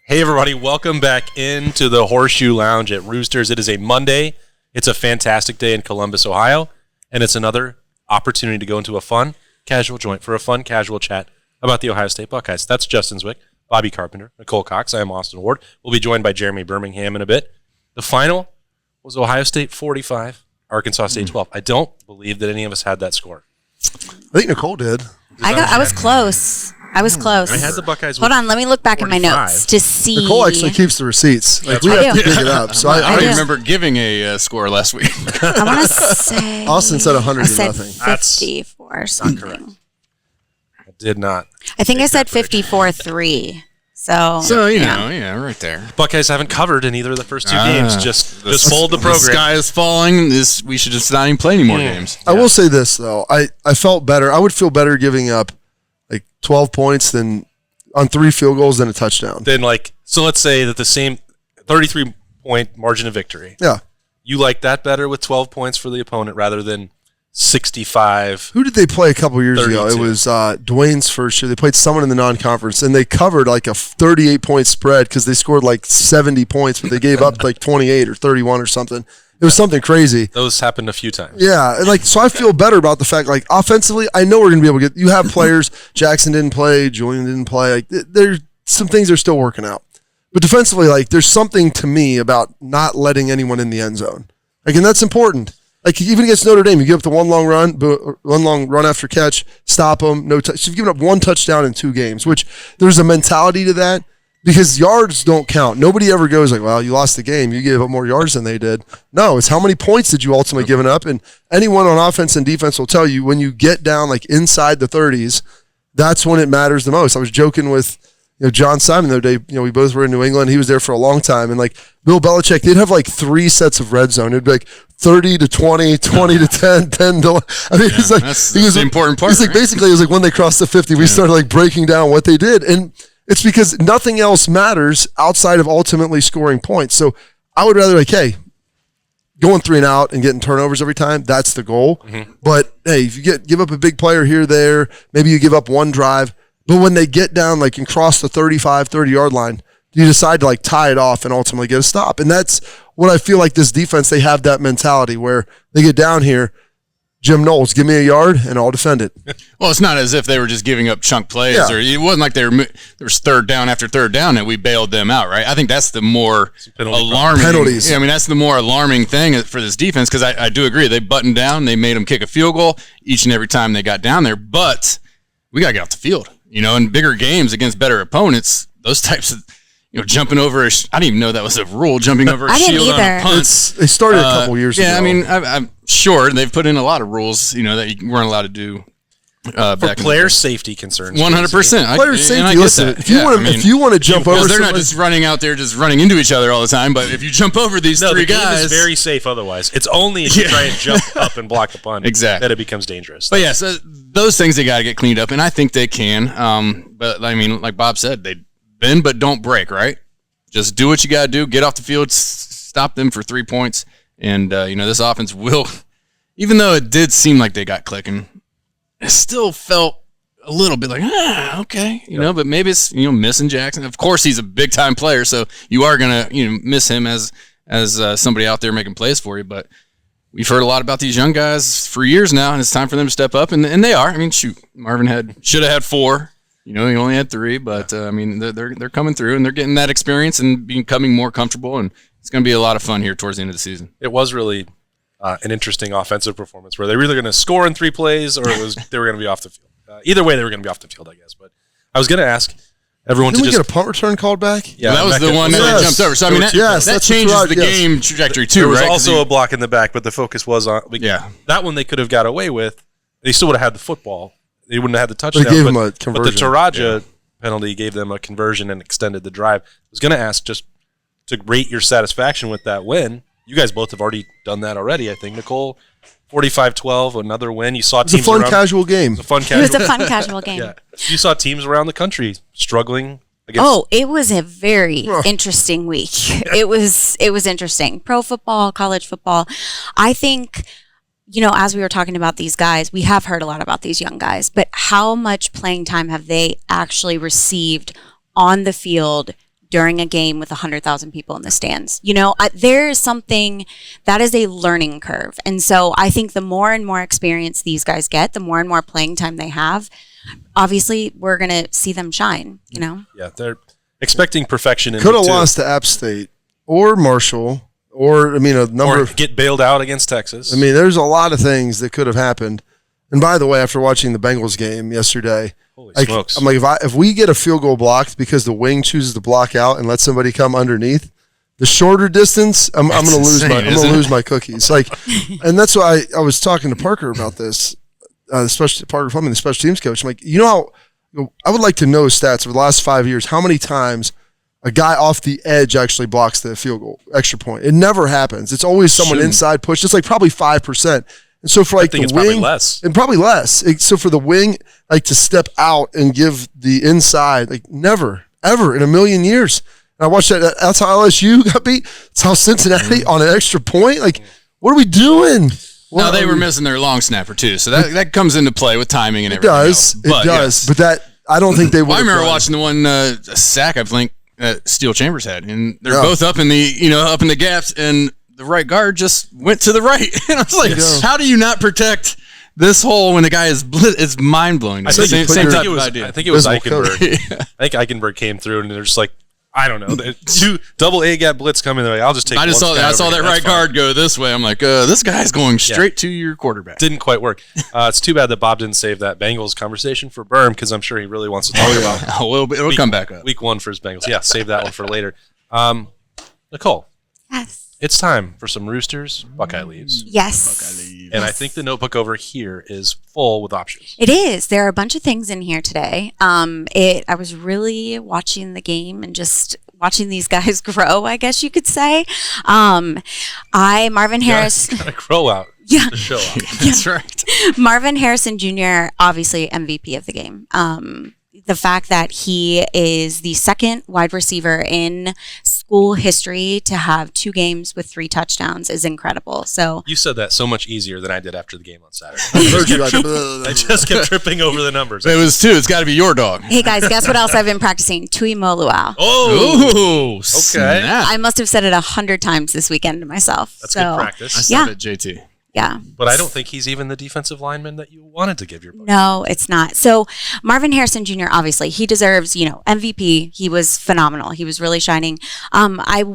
Hey, everybody. Welcome back into the Horseshoe Lounge at Roosters. It is a Monday. It's a fantastic day in Columbus, Ohio, and it's another opportunity to go into a fun, casual joint for a fun, casual chat about the Ohio State Buckeyes. That's Justin Zwick, Bobby Carpenter, Nicole Cox. I am Austin Ward. We'll be joined by Jeremy Birmingham in a bit. The final was Ohio State 45, Arkansas State 12. I don't believe that any of us had that score. I think Nicole did. I was close. I had the Buckeyes. Hold on, let me look back at my notes to see. Nicole actually keeps the receipts. Like, we right. have to dig it up. So I don't remember giving a score last week. I want to say Austin said 100 to nothing. 54 something. I did not. I think I said 54-3. So you know, right there. Buckeyes haven't covered in either of the first two games. Just fold the program. The sky is falling. We should just not even play any more games. I will say this, though. I felt better. I would feel better giving up like 12 points than on 3 field goals than a touchdown. So let's say that the same 33-point margin of victory. Yeah. You like that better with 12 points for the opponent rather than 65. Who did they play a couple years 32. ago? It was Dwayne's first year. They played someone in the non-conference, and they covered like a 38-point spread because they scored like 70 points, but they gave up like 28 or 31 or something. It was something crazy. Those happened a few times. Yeah, and so I feel better about the fact, like, offensively, I know we're going to be able to get – you have players. Jackson didn't play. Julian didn't play. Like, there's some things they're still working out. But defensively, like, there's something to me about not letting anyone in the end zone. Like, and that's important. Like, even against Notre Dame, you give up the one long run after catch, stop them, no touch. So you've given up 1 touchdown in 2 games, which there's a mentality to that because yards don't count. Nobody ever goes like, well, you lost the game. You gave up more yards than they did. No, it's how many points did you ultimately give up? And anyone on offense and defense will tell you when you get down like inside the 30s, that's when it matters the most. I was joking with John Simon the other day. We both were in New England. He was there for a long time. And like Bill Belichick, they'd have like 3 sets of red zone. It'd be like 30 to 20, 20 to 10, 10 to – I mean, it's like – that's the important part. It's like basically it was like when they crossed the 50, we started like breaking down what they did. And it's because nothing else matters outside of ultimately scoring points. So I would rather like, hey, going 3 and out and getting turnovers every time, that's the goal. Mm-hmm. But, hey, if you give up a big player here, there, maybe you give up 1 drive. But when they get down like and cross the 35, 30-yard line, you decide to like tie it off and ultimately get a stop. And that's what I feel like this defense, they have that mentality where they get down here, Jim Knowles, give me a yard and I'll defend it. Well, it's not as if they were just giving up chunk plays, or it wasn't like there was third down after third down and we bailed them out, right? I think that's the more alarming. Penalties. Yeah, I mean, that's the more alarming thing for this defense because I do agree. They buttoned down. They made them kick a field goal each and every time they got down there, but we got to get off the field. In bigger games against better opponents, those types of jumping over I didn't even know that was a rule, jumping over a shield on a punt. They started a couple years ago. Yeah, I mean, I'm sure they've put in a lot of rules, that you weren't allowed to do. For player safety concerns. 100%. Player safety, listen, if you want to jump over they're not just running out there just running into each other all the time, but if you jump over these 3 guys. The game is very safe otherwise. It's only if you try and jump up and block the punt that it becomes dangerous. But so those things they got to get cleaned up, and I think they can. But I mean, like Bob said, they bend but don't break, right? Just do what you got to do. Get off the field, stop them for 3 points, and this offense will. Even though it did seem like they got clicking, it still felt a little bit like okay, But maybe it's missing Jackson. Of course, he's a big time player, so you are gonna miss him as somebody out there making plays for you. But we've heard a lot about these young guys for years now, and it's time for them to step up, and they are. I mean, shoot, Marvin should have had 4. He only had 3, but I mean, they're coming through and they're getting that experience and becoming more comfortable, and it's going to be a lot of fun here towards the end of the season. It was really an interesting offensive performance where they were either going to score in 3 plays or they were going to be off the field. Either way, they were going to be off the field, I guess. But I was going to ask everyone Didn't we get a punt return called back? Yeah, that was the one that they jumped over. So I mean, that changes the game trajectory too. There was right? also a block in the back, but the focus was on that one. They could have got away with. They still would have had the football. They wouldn't have had the touchdown. They gave them a conversion. But the Taraja penalty gave them a conversion and extended the drive. I was going to ask just to rate your satisfaction with that win. You guys both have already done that already, I think. Nicole, 45-12, another win. You saw teams around. It was a casual game. It was a fun, casual game. Yeah. You saw teams around the country struggling against. Oh, it was a very interesting week. It was interesting. Pro football, college football. I think, as we were talking about these guys, we have heard a lot about these young guys, but how much playing time have they actually received on the field during a game with 100,000 people in the stands. There is something that is a learning curve. And so I think the more and more experience these guys get, the more and more playing time they have, obviously we're going to see them shine, Yeah, they're expecting perfection. Could have lost to App State or Marshall or, a number of... get bailed out against Texas. There's a lot of things that could have happened. And by the way, after watching the Bengals game yesterday, holy smokes. I'm like, if we get a field goal blocked because the wing chooses to block out and let somebody come underneath, the shorter distance, I'm going to lose my cookies. And that's why I was talking to Parker about this, especially Parker Fleming, the special teams coach. I'm like, how I would like to know stats over the last 5 years, how many times a guy off the edge actually blocks the field goal extra point. It never happens. It's always someone inside push. It's probably 5%. And so for the wing, probably less. And probably less. So for the wing, to step out and give the inside, never, ever in a million years. And I watched that. That's how LSU got beat. That's how Cincinnati on an extra point. What are we doing? No, they were missing their long snapper too. So that comes into play with timing and everything else. It does. Yes. But that, I don't think they would. I remember watching the one sack, I think, Steel Chambers had. And they're both up in the gaps, and the right guard just went to the right. And I was like, how do you not protect this hole when the guy is it's mind-blowing. I think it was Eichenberg. I think Eichenberg came through, and they're just like, I don't know. Two double A gap blitz coming. They're like, I'll just take. I saw that right guard go this way. I'm like, this guy's going straight to your quarterback. Didn't quite work. It's too bad that Bob didn't save that Bengals conversation for Berm, because I'm sure he really wants to talk about. It'll come back up. Week 1 for his Bengals. Yeah, save that one for later. Nicole. Yes. It's time for some Roosters Buckeye Leaves. Yes. Buckeye Leaves. And I think the notebook over here is full with options. It is. There are a bunch of things in here today. I was really watching the game and just watching these guys grow, I guess you could say. Marvin Harris. Got to grow out. Yeah. To show up. That's right. Marvin Harrison Jr., obviously MVP of the game. The fact that he is the second wide receiver in school history to have 2 games with 3 touchdowns is incredible. So you said that so much easier than I did after the game on Saturday. I just kept tripping over the numbers. It was 2. It's got to be your dog. Hey guys, guess what else I've been practicing? Tui Moluau. Oh, okay. Snap. I must have said it 100 times this weekend to myself. That's good practice. I started JT. Yeah. But I don't think he's even the defensive lineman that you wanted to give your book. No, it's not. So Marvin Harrison Jr., obviously, he deserves, MVP. He was phenomenal. He was really shining. I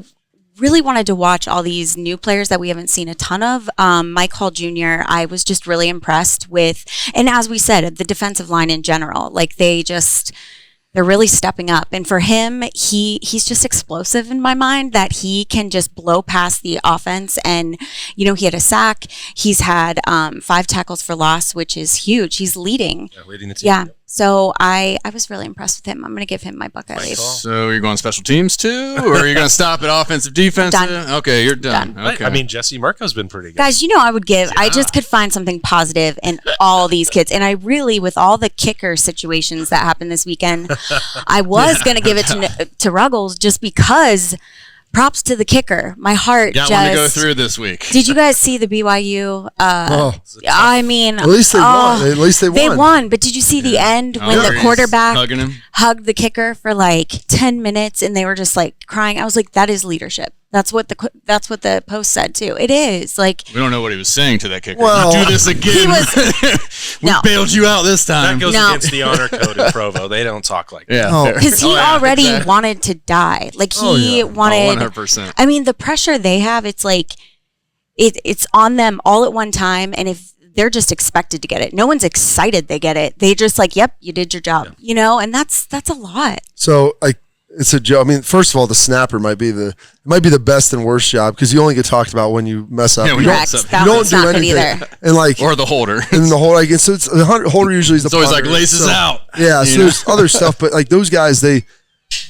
really wanted to watch all these new players that we haven't seen a ton of. Mike Hall Jr., I was just really impressed with, and as we said, the defensive line in general. They're really stepping up. And for him, he's just explosive in my mind, that he can just blow past the offense. And, he had a sack. He's had 5 tackles for loss, which is huge. He's leading. Yeah, leading the team. Yeah. So I was really impressed with him. I'm going to give him my Buckeye leave. So you're going special teams too? Or are you going to stop at offensive defense? Done. Okay, you're done. Okay. I mean, Jesse Marco's been pretty good. Guys, I would give, I just could find something positive in all these kids. And I really, with all the kicker situations that happened this weekend, I was going to give it to Ruggles just because props to the kicker. My heart got one to go through this week. Did you guys see the BYU? I mean, at least they won. At least they won. They won, but did you see the end when the quarterback hugging him? Hugged the kicker for 10 minutes and they were just crying? I was like, that is leadership. That's what the post said too. It is we don't know what he was saying to that kicker. Well, you do this again. We bailed you out this time. That goes against the honor code in Provo. They don't talk like that. Yeah, because he already wanted to die. He wanted. 100%. I mean, the pressure they have. It's it's on them all at one time, and if they're just expected to get it, no one's excited they get it. They just yep, you did your job, and that's a lot. So it's a job. I mean, first of all, the snapper might be the best and worst job, because you only get talked about when you mess up. Yeah, you don't do anything either. And or the holder. And the holder. So it's the holder usually is the. It's always punter, laces out. Yeah. So there's other stuff, but those guys, they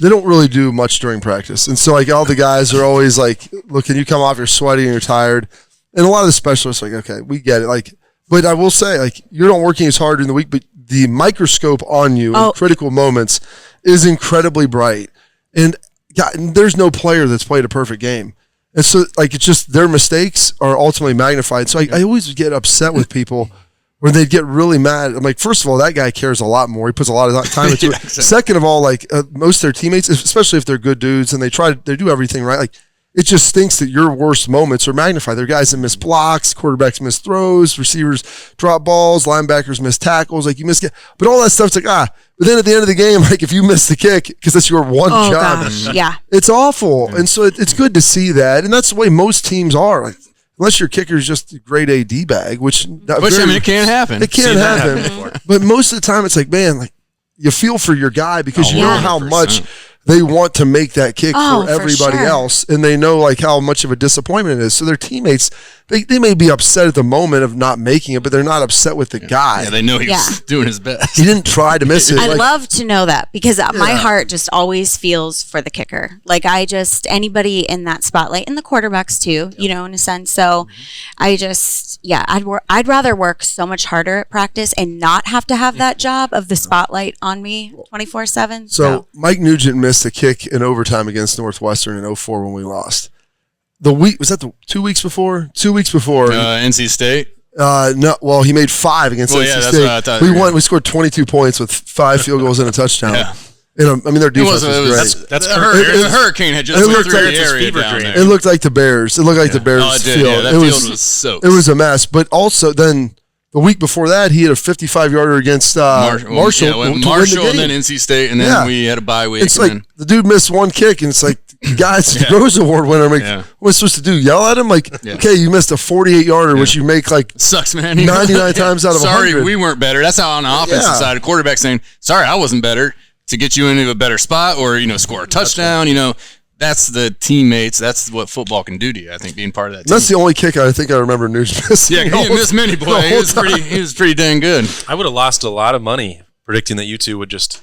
don't really do much during practice, and so all the guys are always look, can you come off? You're sweaty and you're tired, and a lot of the specialists are okay, we get it. But I will say, you're not working as hard during the week, but the microscope on you in critical moments is incredibly bright. And God, there's no player that's played a perfect game. And so, it's just their mistakes are ultimately magnified. So I always get upset with people where they'd get really mad. I'm like, first of all, that guy cares a lot more. He puts a lot of time into it. Exactly. Second of all, like most of their teammates, especially if they're good dudes and they do everything right. Like it just stinks that your worst moments are magnified. There are guys that miss blocks, quarterbacks miss throws, receivers drop balls, linebackers miss tackles. Like you miss, but all that stuff's like But then at the end of the game, like if you miss the kick because that's your one job, gosh, yeah, it's awful. And so it's good to see that, and that's the way most teams are. Like, unless your kicker is just a grade A D bag, which I mean, it can happen. It can happen. But most of the time, it's like, man, like you feel for your guy because you know how much they want to make that kick for everybody else, and they know like how much of a disappointment it is. So their teammates, they may be upset at the moment of not making it, but they're not upset with the guy. Yeah, they know he's doing his best. He didn't try to miss it. I love to know that because my heart just always feels for the kicker. Like anybody in that spotlight, and the quarterbacks too, you know, in a sense. So I'd rather work so much harder at practice and not have to have that job of the spotlight on me 24/7. So Mike Nugent missed a kick in overtime against Northwestern in 2004 when we lost. Was that the 2 weeks before? 2 weeks before. NC State? No, well, he made 5 against NC that's State. what I thought. We won. We scored 22 points with 5 field goals and a touchdown. Yeah. And, I mean, their defense was great. That's the hurricane had just went through the area down there. It looked like the Bears. It looked like the Bears field. Yeah, that field was soaked. It was a mess. But also then the week before that, he had a 55-yarder against Marshall. Yeah, Marshall and then NC State, and then we had a bye week. It's like the dude missed one kick, and it's like, guys, the Rose Award winner. I'm like, what am I supposed to do? Yell at him? Like, okay, you missed a 48-yarder, which you make like sucks, man. 99 times out of 100. Sorry, we weren't better. That's how on the offensive side, a quarterback saying, sorry, I wasn't better, to get you into a better spot or, score a touchdown, That's the teammates. That's what football can do to you. I think being part of that team. That's the only kick I think I remember News missing. Yeah, he didn't miss many, boy. He was pretty dang good. I would have lost a lot of money predicting that you two would just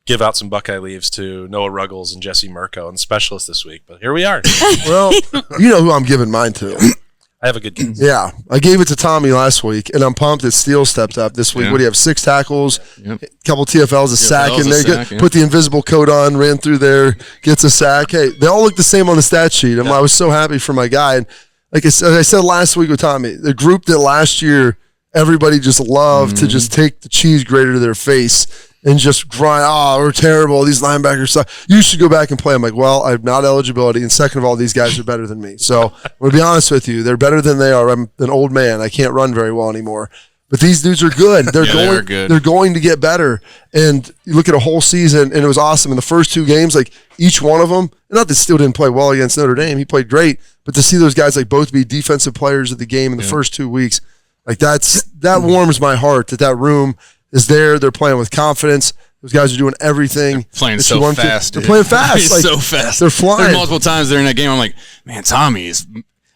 give out some Buckeye leaves to Noah Ruggles and Jesse Murko and specialists this week. But here we are. Well, you know who I'm giving mine to. I have a good guess. Yeah, I gave it to Tommy last week, and I'm pumped that Steele stepped up this week. Yeah. What do you have? 6 tackles, a couple TFLs, a sack, and they put the invisible coat on, ran through there, gets a sack. Hey, they all look the same on the stat sheet. I was so happy for my guy. And like I said last week with Tommy, the group that last year everybody just loved to just take the cheese grater to their face and just grind, we're terrible. These linebackers suck. You should go back and play. I'm like, well, I have not eligibility. And second of all, these guys are better than me. So I'm going to be honest with you. They're better than they are. I'm an old man. I can't run very well anymore. But these dudes are good. They're going to get better. And you look at a whole season, and it was awesome. In the first 2 games, like each one of them, not that Steele didn't play well against Notre Dame. He played great. But to see those guys like both be defensive players of the game in the first 2 weeks, like that warms my heart that room is there. They're playing with confidence. Those guys are doing everything. They're playing so fast. They're playing fast. Like, so fast. They're flying. There's multiple times during that game, I'm like, man, Tommy is.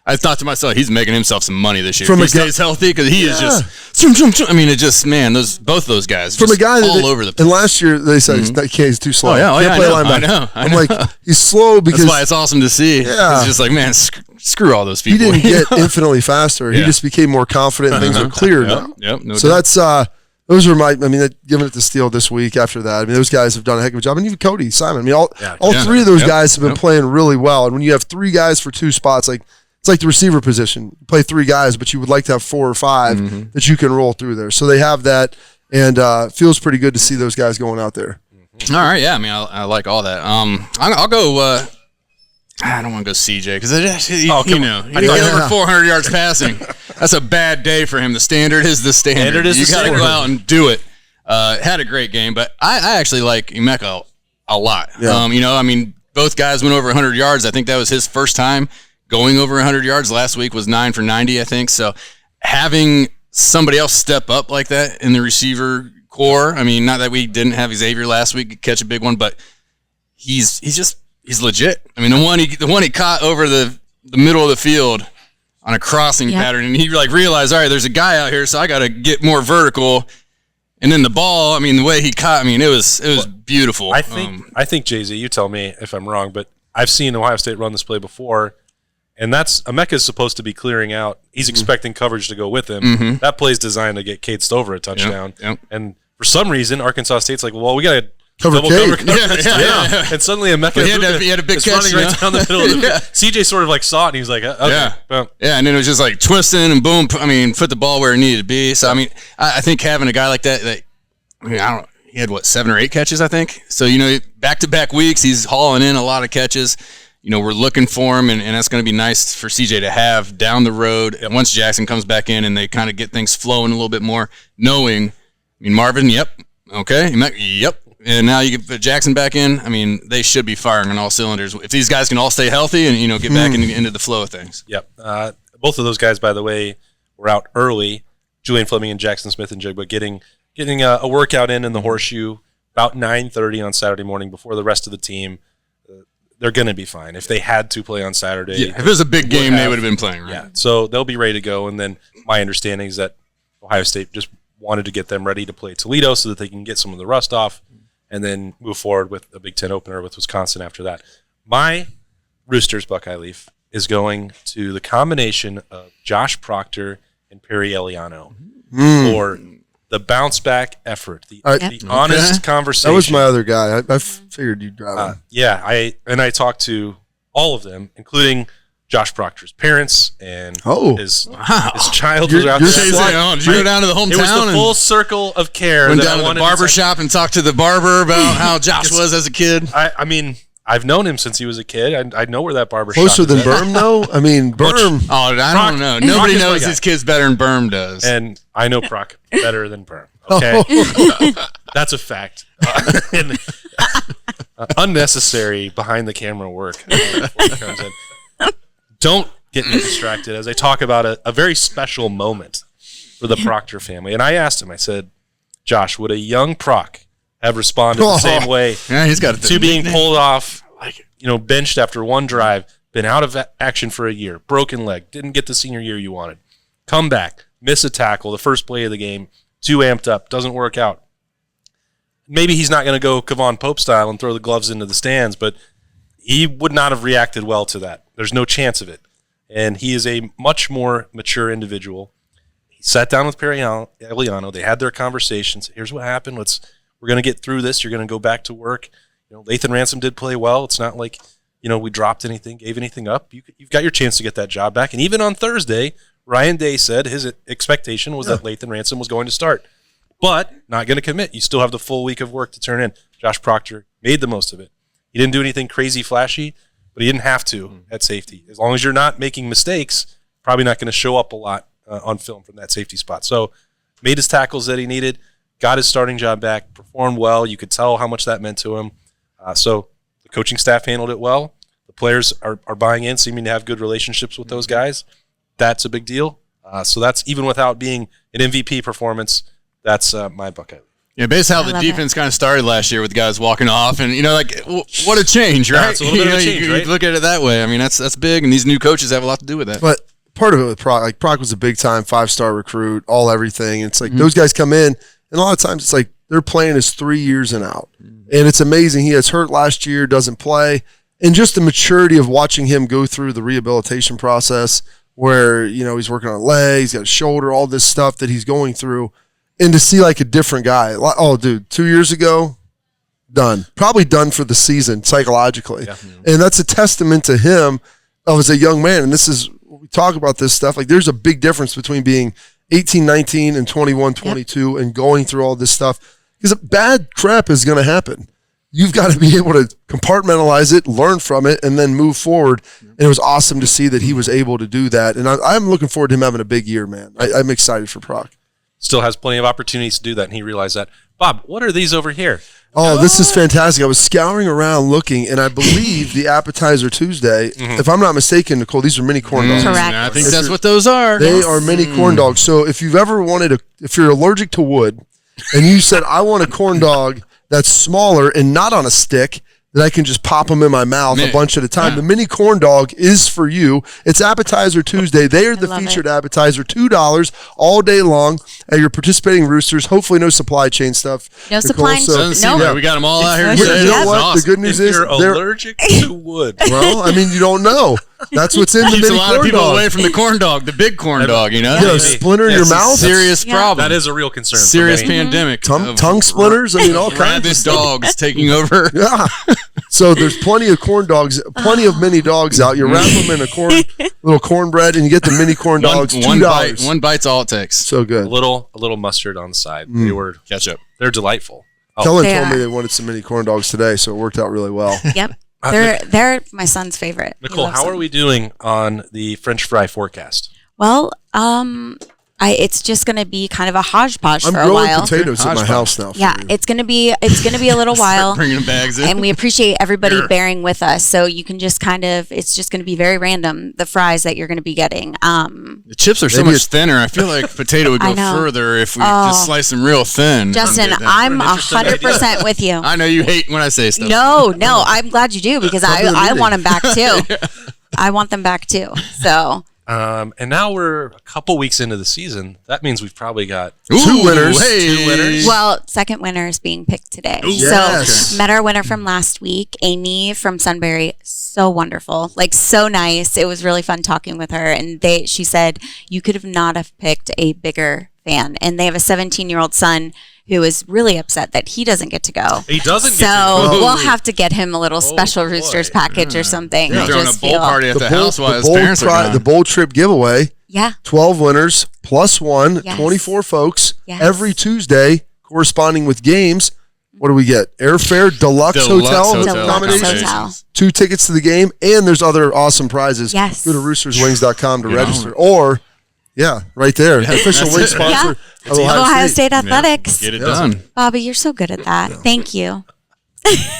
I thought to myself, he's making himself some money this year. If he stays healthy, because he is just. I mean, it just both those guys from just a guy all over the place. And last year they said he's too slow. I know. I'm like, he's slow because that's why it's awesome to see. Yeah, it's just like, man, screw all those people. He didn't get infinitely faster. He just became more confident. And things are clear now. So that's those are giving it to Steele this week after that. I mean, those guys have done a heck of a job. And even Cody Simon. I mean, all 3 of those guys have been playing really well. And when you have 3 guys for 2 spots, like it's like the receiver position. You play 3 guys, but you would like to have 4 or 5 that you can roll through there. So they have that, and feels pretty good to see those guys going out there. All right, yeah. I mean, I like all that. I'll go. I don't want to go CJ because he over 400 yards passing. That's a bad day for him. The standard is the standard. You got to go out and do it. Had a great game, but I actually like Emeka a lot. Yeah. Both guys went over 100 yards. I think that was his first time going over 100 yards. Last week was 9 for 90, I think. So having somebody else step up like that in the receiver core, not that we didn't have Xavier last week catch a big one, but he's legit. The one he caught over the middle of the field on a crossing pattern, and he realized, all right, there's a guy out here, so I got to get more vertical. And then the ball, the way he caught, it was beautiful. I think Jay-Z, you tell me if I'm wrong, but I've seen Ohio State run this play before, and Emeka is supposed to be clearing out. He's expecting coverage to go with him. That play is designed to get Cade Stover a touchdown. And for some reason, Arkansas State's like, well, we got to Cover double Cade. coverage. Yeah. And suddenly Emeka he had a big is catch, running right down the middle of the field. CJ sort of like saw it, and he was like, okay. Yeah. Well. Yeah, and then it was just like twisting and boom. I mean, put the ball where it needed to be. So, I mean, I think having a guy like that, he had, 7 or 8 catches, I think. So, back-to-back weeks, he's hauling in a lot of catches. We're looking for him, and that's going to be nice for CJ to have down the road. And once Jackson comes back in and they kind of get things flowing a little bit more, knowing, Marvin, yep, okay, yep. And now you get Jackson back in. I mean, they should be firing on all cylinders. If these guys can all stay healthy and, get back into the flow of things. Yep. Both of those guys, by the way, were out early, Julian Fleming and Jackson Smith and Jigba, getting a workout in the horseshoe about 9:30 on Saturday morning before the rest of the team. They're going to be fine. If they had to play on Saturday. Yeah, if it was a big game, they would have been playing, right? Yeah, so they'll be ready to go. And then my understanding is that Ohio State just wanted to get them ready to play Toledo so that they can get some of the rust off and then move forward with a Big Ten opener with Wisconsin after that. My Roosters Buckeye Leaf is going to the combination of Josh Proctor and Perry Eliano for the bounce back effort, the honest conversation. That was my other guy. I figured you'd drive him. I talked to all of them, including Josh Proctor's parents and his child was out there. Did you go down to the hometown? It was the full circle of care. Went down to the barber shop and talked to the barber about how Josh was as a kid. I mean, I've known him since he was a kid. I know where that barber shop is. Closer than Berm, though? I mean, Berm. I don't know. Nobody knows his kids better than Berm does. And I know Proc better than Berm. Okay? That's a fact. Unnecessary behind-the-camera work. Don't get me distracted as I talk about a very special moment for the Proctor family. And I asked him, I said, Josh, would a young Proc have responded the same way he's got to being pulled off, benched after one drive, been out of action for a year, broken leg, didn't get the senior year you wanted, come back, miss a tackle, the first play of the game, too amped up, doesn't work out. Maybe he's not going to go Kevon Pope style and throw the gloves into the stands, but he would not have reacted well to that. There's no chance of it. And he is a much more mature individual. He sat down with Perry Eliano. They had their conversations. Here's what happened. We're going to get through this. You're going to go back to work. Lathan Ransom did play well. It's not like, we dropped anything, gave anything up. You've got your chance to get that job back. And even on Thursday, Ryan Day said his expectation was that Lathan Ransom was going to start. But not going to commit. You still have the full week of work to turn in. Josh Proctor made the most of it. He didn't do anything crazy flashy, but he didn't have to at safety. As long as you're not making mistakes, probably not going to show up a lot on film from that safety spot. So made his tackles that he needed, got his starting job back, performed well. You could tell how much that meant to him. So the coaching staff handled it well. The players are buying in, seeming to have good relationships with those guys. That's a big deal. So that's even without being an MVP performance, that's my Buckeye. Yeah, based how the defense kind of started last year with guys walking off, and what a change, right? Yeah, it's a little bit of a change, right? You look at it that way. I mean, that's big, and these new coaches have a lot to do with that. But part of it with Proc, Proc was a big time 5-star recruit, all everything. It's like those guys come in, and a lot of times it's like their plan is 3 years and out, and it's amazing. He has hurt last year, doesn't play, and just the maturity of watching him go through the rehabilitation process, where he's working on a leg, he's got a shoulder, all this stuff that he's going through. And to see a different guy, 2 years ago, done. Probably done for the season psychologically. Yeah. And that's a testament to him as a young man. And this is, we talk about this stuff, there's a big difference between being 18, 19, and 21, 22 and going through all this stuff. Because bad crap is going to happen. You've got to be able to compartmentalize it, learn from it, and then move forward. And it was awesome to see that he was able to do that. And I'm looking forward to him having a big year, man. I'm excited for Proc. Still has plenty of opportunities to do that, and he realized that. Bob, what are these over here? Oh, this is fantastic. I was scouring around looking, and I believe the Appetizer Tuesday, if I'm not mistaken, Nicole, these are mini corn dogs. Correct. I think that's what those are. They are mini corn dogs. So if you've ever if you're allergic to wood, and you said, I want a corn dog that's smaller and not on a stick, that I can just pop them in my mouth a bunch at a time. The mini corn dog is for you. It's Appetizer Tuesday. They are the featured appetizer. $2 all day long at your participating Roosters. Hopefully no supply chain stuff. No supply chain. No. We got them all out here. You know what? Awesome. The good news is you're allergic to wood. Well, you don't know. That's what's in the Keeps mini a lot of corn people dog. away from the corn dog, the big corn dog, you know? You know, splinter in your It's a mouth. serious Yeah. problem. That is a real concern. for serious many. pandemic. of Tongue splinters. I mean, all kinds of rabid stuff. dogs taking over. Yeah. So there's plenty of corn dogs, plenty of mini dogs out. You wrap them in a little cornbread, and you get the mini corn dogs. $2. One bite's all it takes. So A good. little mustard on the side. They're delightful. Oh, Kellen They told me are. they wanted some mini corn dogs today, so it worked out really well. Yep. They're my son's favorite. He Nicole, loves how them. are we doing on the French fry forecast? Well, it's just going to be kind of a hodgepodge I'm for a growing while. potatoes at my Hodgepodge. house now. Yeah, it's going to be a little while. Bringing bags in. And we appreciate everybody bearing with us. So you can just it's just going to be very random, the fries that you're going to be getting. The chips are so Maybe much thinner. I feel like potato would I go know. further if we just slice them real thin. Justin, Get that. I'm What an interesting 100% with you. I know you hate when I say stuff. No, I'm glad you do because Come to the I meeting. want them back too. I want them back too. So And now we're a couple weeks into the season. That means we've probably got Two winners. Hey. 2 winners. well, second winner is being picked today. Yes. So met our winner from last week, Amy from Sunbury. So wonderful, like so nice. It was really fun talking with her, and she said you could have not have picked a bigger fan. And they have a 17-year-old son who is really upset that he doesn't get to go. He doesn't So get to go. we'll have to get him a little special boy. Roosters package or something. You're I throwing a just bowl feel- party at the house while his bowl parents are gone. the bowl trip giveaway. Yeah. 12 winners plus one, Yes. 24 folks Yes. every Tuesday, corresponding with games. What do we get? Airfare, deluxe hotel with Deluxe accommodations, hotel. 2 tickets to the game, and there's other awesome prizes. Yes. Go to roosterswings.com to register. Or, right there, the official that's wing it. sponsor of Ohio State Athletics. Get it done. Bobby, you're so good at that. Thank you.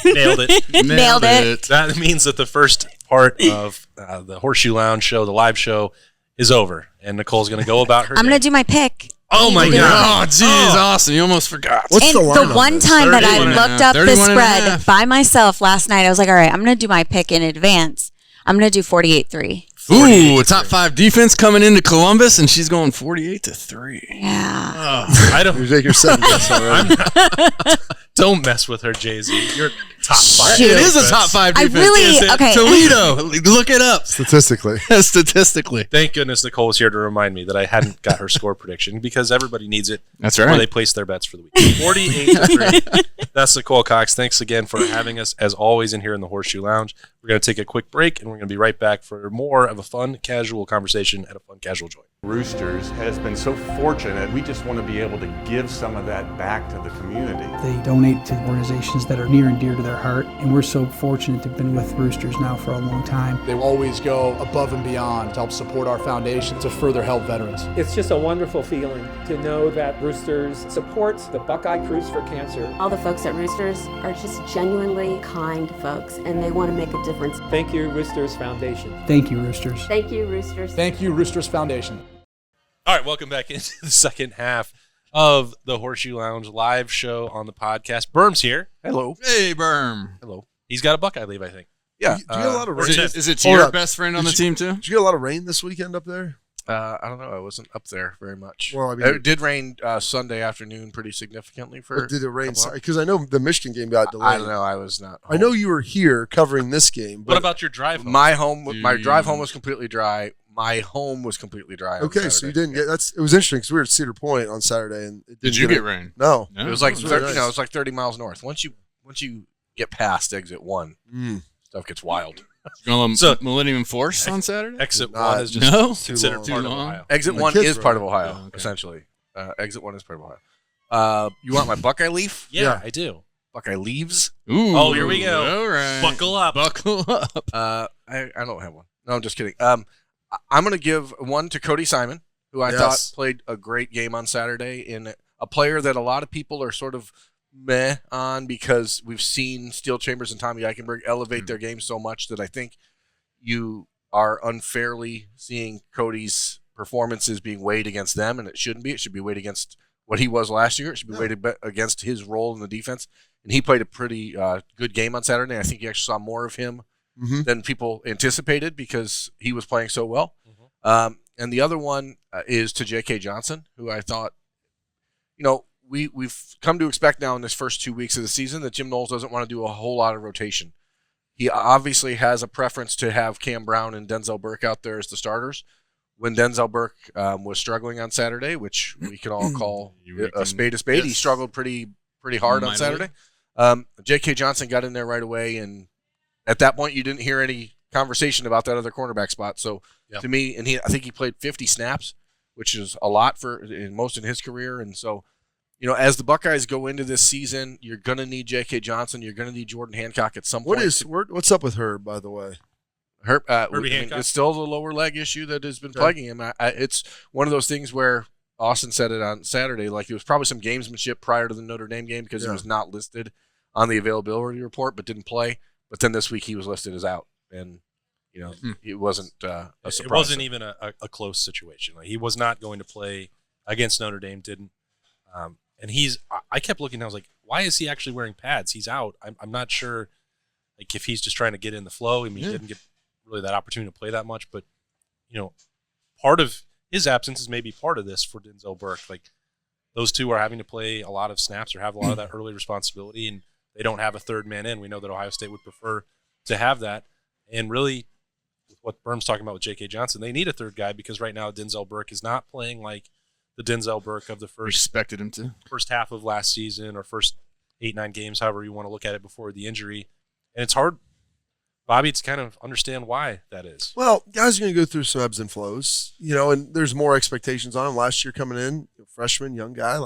Nailed it. Nailed it. That means that the first part of the Horseshoe Lounge show, the live show, is over. And Nicole's going to go about her I'm day. going to do my pick. Oh, my do God. Oh, geez, Austin, you almost forgot. What's And the line the on one this? time that I 31 and a looked half. up the 31 and a spread half. by myself last night, I was like, all right, I'm going to do my pick in advance. I'm going to do 48-3. Ooh, a top 5 defense coming into Columbus, and she's going 48-3. Yeah. I don't, You take your second guess already. don't mess with her, Jay-Z. You're top 5. Shoot. It is a top 5 I defense. really, Is it? okay. Toledo, look it up. Statistically. Statistically. Thank goodness Nicole was here to remind me that I hadn't got her score prediction because everybody needs it That's before right. they place their bets for the week. 48-3. That's Nicole Cox. Thanks again for having us, as always, in here in the Horseshoe Lounge. We're going to take a quick break, and we're going to be right back for more of a fun, casual conversation at a fun, casual joint. Roosters has been so fortunate. We just want to be able to give some of that back to the community. They donate to organizations that are near and dear to their heart, and we're so fortunate to have been with Roosters now for a long time. They always go above and beyond to help support our foundation to further help veterans. It's just a wonderful feeling to know that Roosters supports the Buckeye Cruise for Cancer. All the folks at Roosters are just genuinely kind folks, and they want to make a difference. Thank you, Roosters Foundation. Thank you, Roosters. Thank you, Roosters. Thank you, Roosters Foundation. All right, welcome back into the second half of the Horseshoe Lounge live show on the podcast. Berm's here. Hello. Hey, Berm. Hello. He's got a Buckeye leave, I think. Yeah. Do you get a lot of rain? Is it Hold your up. best friend on Did the team, too? Did you get a lot of rain this weekend up there? I don't know. I wasn't up there very much. Well, I mean- it did rain Sunday afternoon pretty significantly for. Or did it rain? a couple Because I know the Michigan game got delayed. I don't know. I was not. I know you were here covering this game. What But about your drive home? My drive home was completely dry. My home was completely dry. on okay, so Saturday. you didn't get it was interesting because we were at Cedar Point on Saturday and it Did didn't you get rain? No. No? It was like It was really 30, nice. it was like 30 miles north. Once you get past exit 1, stuff gets wild. Going So- to Millennium Force on Saturday? Exit Not- 1 is just No? considered Too part long. of Ohio. Exit My 1 kids is were- part of Ohio, Oh, okay. essentially. Exit 1 is part of Ohio. You want my Buckeye leaf? Yeah, I do. Buckeye leaves? Ooh. Oh, here we go. All right. Buckle up. Buckle up. I don't have one. No, I'm just kidding. I'm going to give one to Cody Simon, who I Yes. thought played a great game on Saturday, in a player that a lot of people are sort of meh on because we've seen Steel Chambers and Tommy Eichenberg elevate their game so much that I think you are unfairly seeing Cody's performances being weighed against them, and it shouldn't be. It should be weighed against what he was last year. It should be weighed against his role in the defense. And he played a pretty good game on Saturday. I think you actually saw more of him than people anticipated because he was playing so well. And the other one is to J.K. Johnson, who I thought, we've come to expect now in this first 2 weeks of the season that Jim Knowles doesn't want to do a whole lot of rotation. He obviously has a preference to have Cam Brown and Denzel Burke out there as the starters. When Denzel Burke was struggling on Saturday, which we can all call a spade, he struggled pretty hard on Saturday. J.K. Johnson got in there right away, and at that point, you didn't hear any conversation about that other cornerback spot. So to me, and I think he played 50 snaps, which is a lot for most in his career. And so, as the Buckeyes go into this season, you're going to need J.K. Johnson. You're going to need Jordan Hancock at some point. What's up with Herb, by the way? It's still the lower leg issue that has been plaguing him. It's one of those things where Austin said it on Saturday, like it was probably some gamesmanship prior to the Notre Dame game because he was not listed on the availability report but didn't play. But then this week he was listed as out, and it wasn't a surprise. It wasn't even a close situation. Like, he was not going to play against Notre Dame. Didn't, and I kept looking. I was like, why is he actually wearing pads? He's out. I'm not sure, like if he's just trying to get in the flow. I mean, he didn't get really that opportunity to play that much, but part of his absence is maybe part of this for Denzel Burke. Like those two are having to play a lot of snaps or have a lot of that early responsibility, and they don't have a third man in. We know that Ohio State would prefer to have that, and really, with what Berm's talking about with J.K. Johnson, they need a third guy because right now Denzel Burke is not playing like the Denzel Burke of the first half of last season or first 8-9 games, however you want to look at it before the injury, and it's hard, Bobby, to kind of understand why that is. Well, guys are going to go through some ebbs and flows, and there's more expectations on him. Last year coming in, freshman, young guy,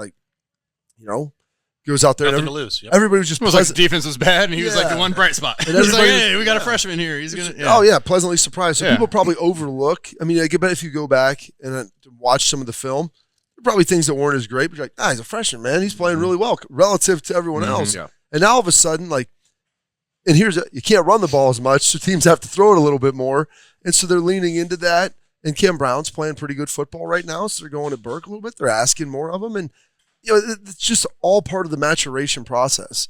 goes out there. Nothing to lose. Yep. Everybody was just like the defense was bad, and he was like the one bright spot. And he's like, hey, we got a freshman here. He's going to pleasantly surprised. So people probably overlook. I mean, I bet if you go back and watch some of the film, there are probably things that weren't as great, but you're like, he's a freshman, man. He's playing really well relative to everyone else. Yeah. And now all of a sudden, and you can't run the ball as much, so teams have to throw it a little bit more. And so they're leaning into that. And Cam Brown's playing pretty good football right now, so they're going to Burke a little bit. They're asking more of him. And, it's just all part of the maturation process.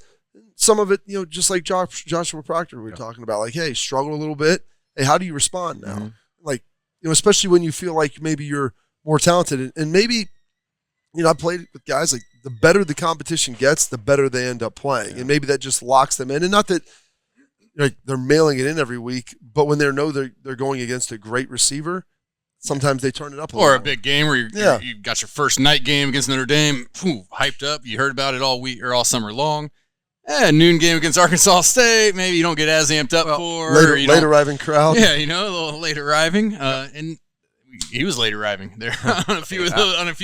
Some of it, just like Joshua Proctor we were talking about, like, hey, struggle a little bit. Hey, how do you respond now? Especially when you feel like maybe you're more talented. And maybe, I played with guys, like, the better the competition gets, the better they end up playing. Yeah. And maybe that just locks them in. And not that they're mailing it in every week, but when they know they're going against a great receiver, sometimes they turn it up a little. Or a big game where you got your first night game against Notre Dame, hyped up. You heard about it all week or all summer long. Noon game against Arkansas State, maybe you don't get as amped up for. Late arriving crowd. Yeah, a little late arriving. And he was late arriving there on a few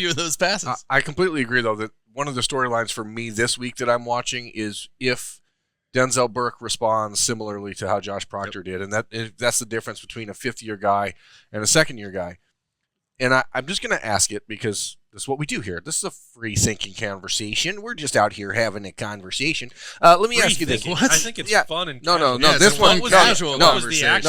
of those passes. I completely agree, though, that one of the storylines for me this week that I'm watching is if Denzel Burke responds similarly to how Josh Proctor did, and that's the difference between a fifth-year guy and a second-year guy. And I'm just going to ask it because this is what we do here. This is a free-thinking conversation. We're just out here having a conversation. Let me ask you this. I think it's fun and No. This one was casual.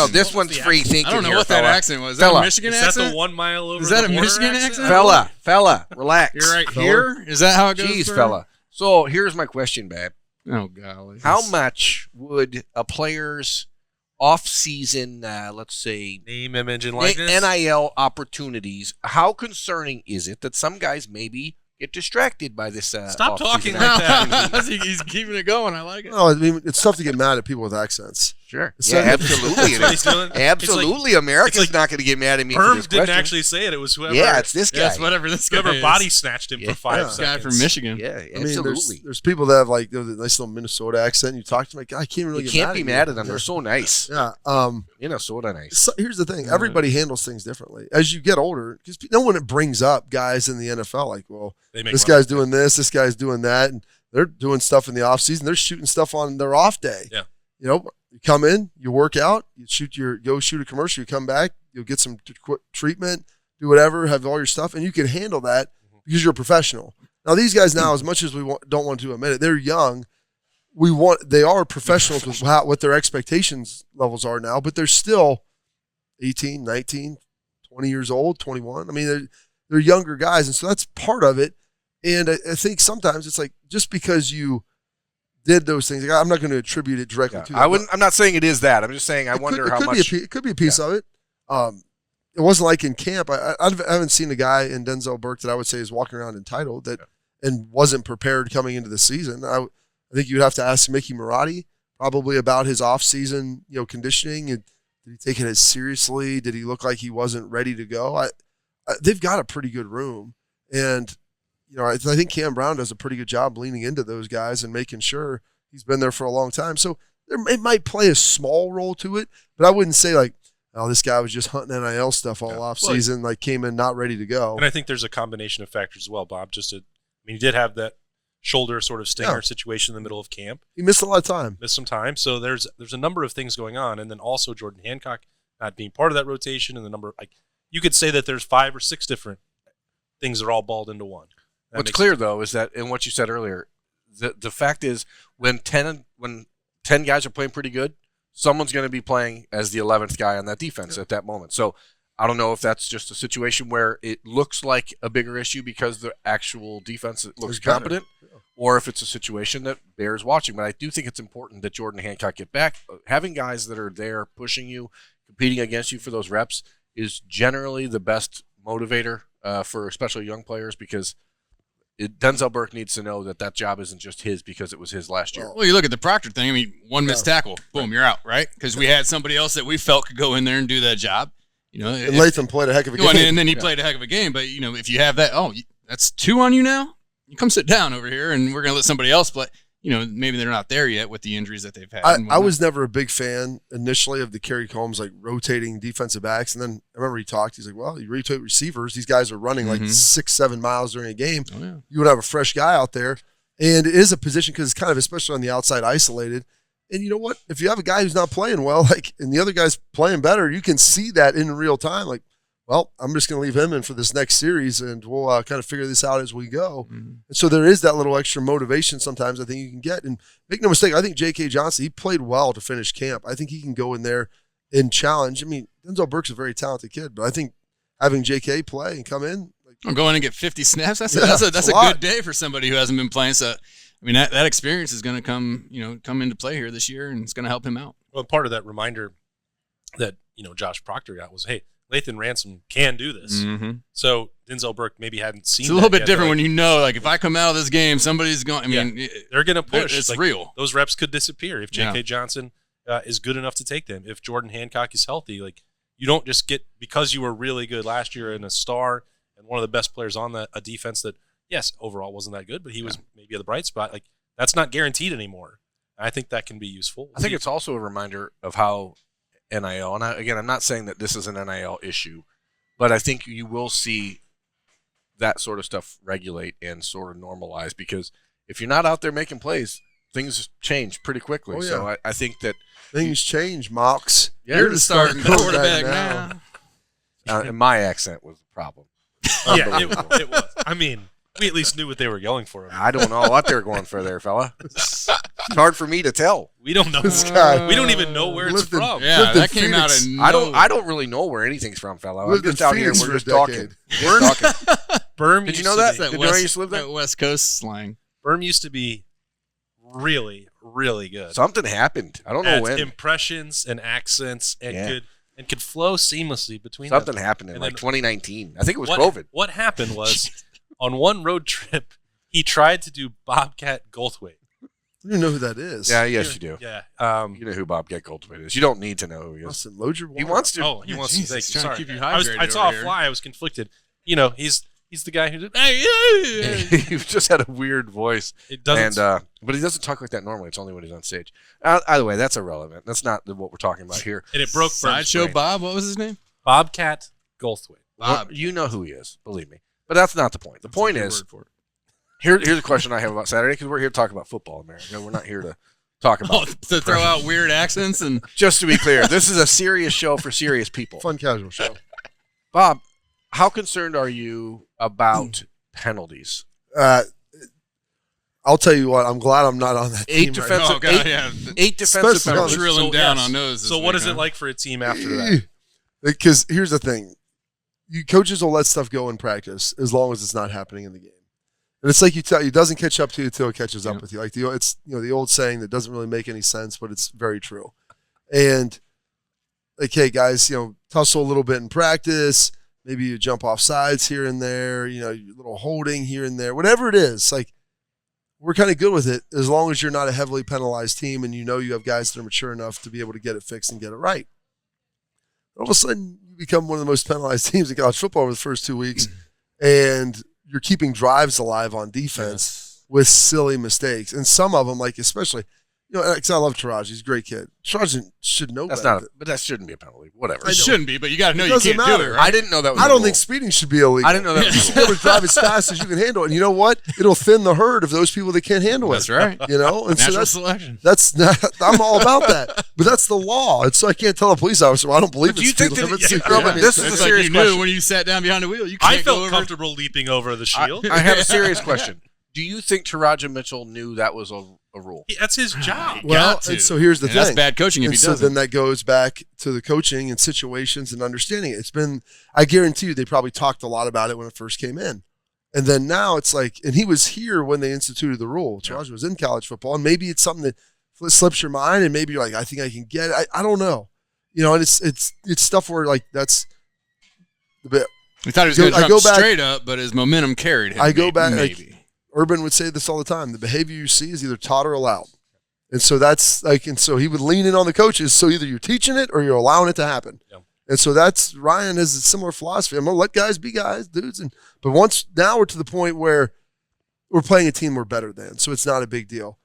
This one's free-thinking. I don't know what that accent was. Is that a Michigan accent? Is that the 1 mile over? Is that a Michigan accent? Fella, relax. You're right here. Is that how it goes? Jeez, fella. So here's my question, babe. Oh, golly. How much would a player's off-season, let's say, name, image, and likeness, NIL opportunities, how concerning is it that some guys maybe get distracted by this? Stop talking like that. He's keeping it going. I like it. No, I mean, it's tough to get mad at people with accents. Sure. Absolutely. Absolutely. America's not going to get mad at me for this didn't question. actually say it. It was whoever. Yeah, it's this guy. It's whatever this guy Whoever body snatched him for 5 seconds. Guy from Michigan. Yeah, I absolutely. mean, there's people that have like the nice little Minnesota accent. And you talk to them, like, I can't really. You can't be mad at them. They're so nice. Yeah. Minnesota nice. So here's the thing. Everybody handles things differently as you get older. Because no one brings up guys in the NFL like, well, this guy's doing this guy's doing that, and they're doing stuff in the off season. They're shooting stuff on their off day. Yeah. You come in, you work out, you go shoot a commercial, you come back, you'll get some treatment, do whatever, have all your stuff, and you can handle that because you're a professional. Now these guys now, as much as we don't want to admit it, they're young. They are professionals with what their expectations levels are now, but they're still 18, 19, 20 years old, 21. I mean, they're younger guys, and so that's part of it. And I think sometimes it's like just because you did those things, I'm not going to attribute it directly to that. I'm not saying it is that. I'm just saying I wonder how much. It could be a piece of it. It wasn't like in camp. I haven't seen a guy in Denzel Burke that I would say is walking around entitled and wasn't prepared coming into the season. I think you'd have to ask Mickey Marotti, probably about his off-season, conditioning. And did he take it as seriously? Did he look like he wasn't ready to go? They've got a pretty good room, and I think Cam Brown does a pretty good job leaning into those guys and making sure he's been there for a long time. So it might play a small role to it, but I wouldn't say like, oh, this guy was just hunting NIL stuff all off season, like came in not ready to go. And I think there's a combination of factors as well, Bob. He did have that shoulder sort of stinger situation in the middle of camp. He missed a lot of time. Missed some time. So there's a number of things going on, and then also Jordan Hancock not being part of that rotation, and the number you could say that there's 5 or 6 different things that are all balled into one. What's clear though is that, and what you said earlier, the fact is when 10 guys are playing pretty good, someone's going to be playing as the 11th guy on that defense at that moment. So I don't know if that's just a situation where it looks like a bigger issue because the actual defense looks competent, or if it's a situation that bears watching. But I do think it's important that Jordan Hancock get back. Having guys that are there pushing you, competing against you for those reps is generally the best motivator for especially young players, because Denzel Burke needs to know that job isn't just his because it was his last year. Well, you look at the Proctor thing. I mean, one missed tackle, boom, you're out, right? Because we had somebody else that we felt could go in there and do that job. And Latham played a heck of a game. And then he played a heck of a game. But, if you have that, that's 2 on you now? You come sit down over here, and we're going to let somebody else play. Maybe they're not there yet with the injuries that they've had. I was never a big fan initially of the Kerry Combs rotating defensive backs, and then I remember he talked. He's like, "Well, you rotate receivers. These guys are running 6-7 miles during a game. Oh, yeah. You would have a fresh guy out there, and it is a position because it's kind of especially on the outside isolated. And you know what? If you have a guy who's not playing well, and the other guy's playing better, you can see that in real time. Well, I'm just going to leave him in for this next series, and we'll kind of figure this out as we go. Mm-hmm. And so there is that little extra motivation sometimes I think you can get. And make no mistake, I think J.K. Johnson, he played well to finish camp. I think he can go in there and challenge. I mean, Denzel Burke's a very talented kid, but I think having J.K. play and come in. Go in and get 50 snaps, that's a good day for somebody who hasn't been playing. So, I mean, that experience is going to come into play here this year, and it's going to help him out. Well, part of that reminder that, Josh Proctor got was, hey, Lathan Ransom can do this. Mm-hmm. So Denzel Burke maybe hadn't seen. It's a little bit different when if I come out of this game, somebody's going. They're going to push. It's real. Those reps could disappear if J.K. Johnson is good enough to take them. If Jordan Hancock is healthy, you don't just get because you were really good last year and a star and one of the best players on a defense that overall wasn't that good, but he was maybe at the bright spot. That's not guaranteed anymore. I think that can be useful. I think it's also a reminder of how NIL, and again, I'm not saying that this is an NIL issue, but I think you will see that sort of stuff regulate and sort of normalize, because if you're not out there making plays, things change pretty quickly. Oh, yeah. So I think that things change, Mox. Yeah, you're the starting quarterback now. And my accent was the problem. Yeah, it was. I mean, we at least knew what they were going for. I don't know what they're going for there, fella. It's hard for me to tell. We don't know. This guy. We don't even know where it's from. Yeah, that came out of nowhere. I don't really know where anything's from, fella. I'm just out here and we're just talking. We're talking. Berm. Did you know that? Did you know you used to live there? West Coast slang. Berm used to be really, really good. Something happened. I don't know when. Impressions and accents and could flow seamlessly between Something happened in 2019. I think it was COVID. What happened was on one road trip, he tried to do Bobcat Goldthwait. You know who that is. Yeah, yes, you do. Yeah. You know who Bobcat Goldthwait is. You don't need to know who he is. Listen, load your water. He wants to. Oh, he wants to. Thank you. Sorry. Keep you hydrated I saw a fly. I was conflicted. He's the guy who did. Hey. He just had a weird voice. It doesn't. But he doesn't talk like that normally. It's only when he's on stage. Either way, that's irrelevant. That's not what we're talking about here. And it broke Sideshow Bob. What was his name? Bobcat Goldthwait. Bob. You know who he is. Believe me. But that's not the point. The point is, here's a question I have about Saturday, because we're here to talk about football, America. We're not here to talk about to throw out weird accents. And just to be clear, this is a serious show for serious people. Fun, casual show. Bob, how concerned are you about penalties? I'll tell you what. I'm glad I'm not on that team. Eight defensive penalties. Drilling down on those. So what is it like for a team after that? Because here's the thing. Coaches will let stuff go in practice as long as it's not happening in the game. And it's like it doesn't catch up to you until it catches up with you. It's the old saying that doesn't really make any sense, but it's very true. And hey guys, tussle a little bit in practice. Maybe you jump off sides here and there. A little holding here and there. Whatever it is, we're kind of good with it as long as you're not a heavily penalized team and you know you have guys that are mature enough to be able to get it fixed and get it right. All of a sudden, you become one of the most penalized teams in college football over the first 2 weeks, and you're keeping drives alive on defense with silly mistakes. And some of them, like especially, because I love Taraji. He's a great kid. Taraji should know better. But that shouldn't be a penalty. Whatever. It shouldn't be, but you got to know you can't do it. Right? I didn't know that was I don't think speeding should be illegal. I didn't know that was You should be able to drive as fast as you can handle it. And you know what? It'll thin the herd of those people that can't handle it. That's right. And Natural so selection. That's not, I'm all about that. But that's the law. And so I can't tell a police officer, well, I don't believe do you it's think speed that limit. this is a It's serious like you question. knew when you sat down behind the wheel. You can't I felt go over. comfortable leaping over the shield. I have a serious question. Do you think Taraji Mitchell knew that was a rule? That's his job. Well, got to. and so here's the And thing. that's bad coaching if And he so doesn't. then that goes back to the coaching and situations and understanding it. It's been, I guarantee you, they probably talked a lot about it when it first came in. And then now it's like, and he was here when they instituted the rule. Taraji was in college football, and maybe it's something that slips your mind, and maybe you're like, I think I can get it. I don't know. And it's stuff where like that's the bit. We thought he was going to I jump go back- straight up, but his momentum carried him. I go back, like, maybe. Urban would say this all the time. The behavior you see is either taught or allowed. And so that's like, and so he would lean in on the coaches. So either you're teaching it or you're allowing it to happen. Yeah. And so that's, Ryan has a similar philosophy. I'm going to let guys be guys, dudes. But now we're to the point where we're playing a team we're better than. So it's not a big deal.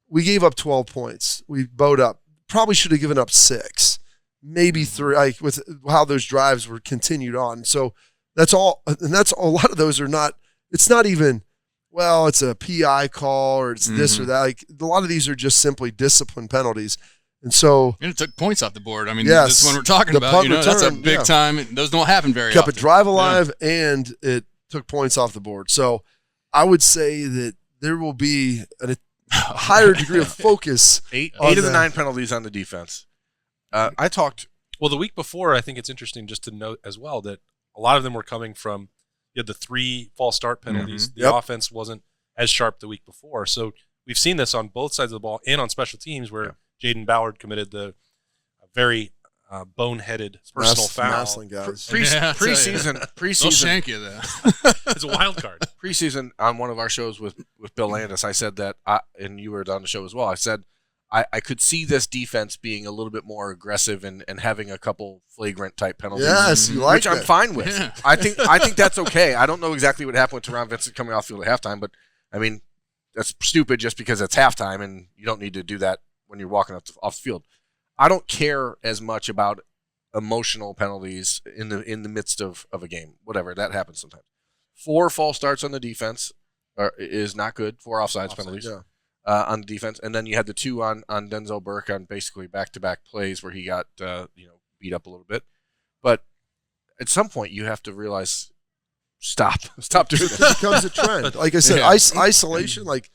We gave up 12 points. We bowed up. Probably should have given up 6, maybe 3, like with how those drives were continued on. So that's all. And that's a lot of those are not, it's not even, well, it's a PI call or it's this or that. Like a lot of these are just simply discipline penalties. And so And it took points off the board. I mean, Yes. this one we're talking The about. punt That's a return, big yeah. time. Those don't happen very kept often. a drive alive and it took points off the board. So I would say that there will be a higher degree of focus. Eight on of the that. 9 penalties on the defense. I talked. Well, the week before, I think it's interesting just to note as well that a lot of them were coming from the 3 false start penalties. The Yep. offense wasn't as sharp the week before. So we've seen this on both sides of the ball and on special teams where Jaden Ballard committed the very boneheaded personal foul. Massling guys. Preseason. They'll Preseason. shank you, though. It's a wild card. Preseason on one of our shows with Bill Landis, I said that, and you were on the show as well. I said I could see this defense being a little bit more aggressive and having a couple flagrant type penalties. Yes, you like which I'm that. fine with. Yeah. I think that's okay. I don't know exactly what happened with Teron Vincent coming off field at halftime, but I mean that's stupid just because it's halftime and you don't need to do that when you're walking off the field. I don't care as much about emotional penalties in the midst of a game. Whatever, that happens sometimes. 4 false starts on the defense is not good. 4 offsides penalties on the defense, and then you had the 2 on Denzel Burke on basically back-to-back plays where he got beat up a little bit. But at some point, you have to realize, stop doing It this. becomes a trend. Like I said, Yeah. isolation, like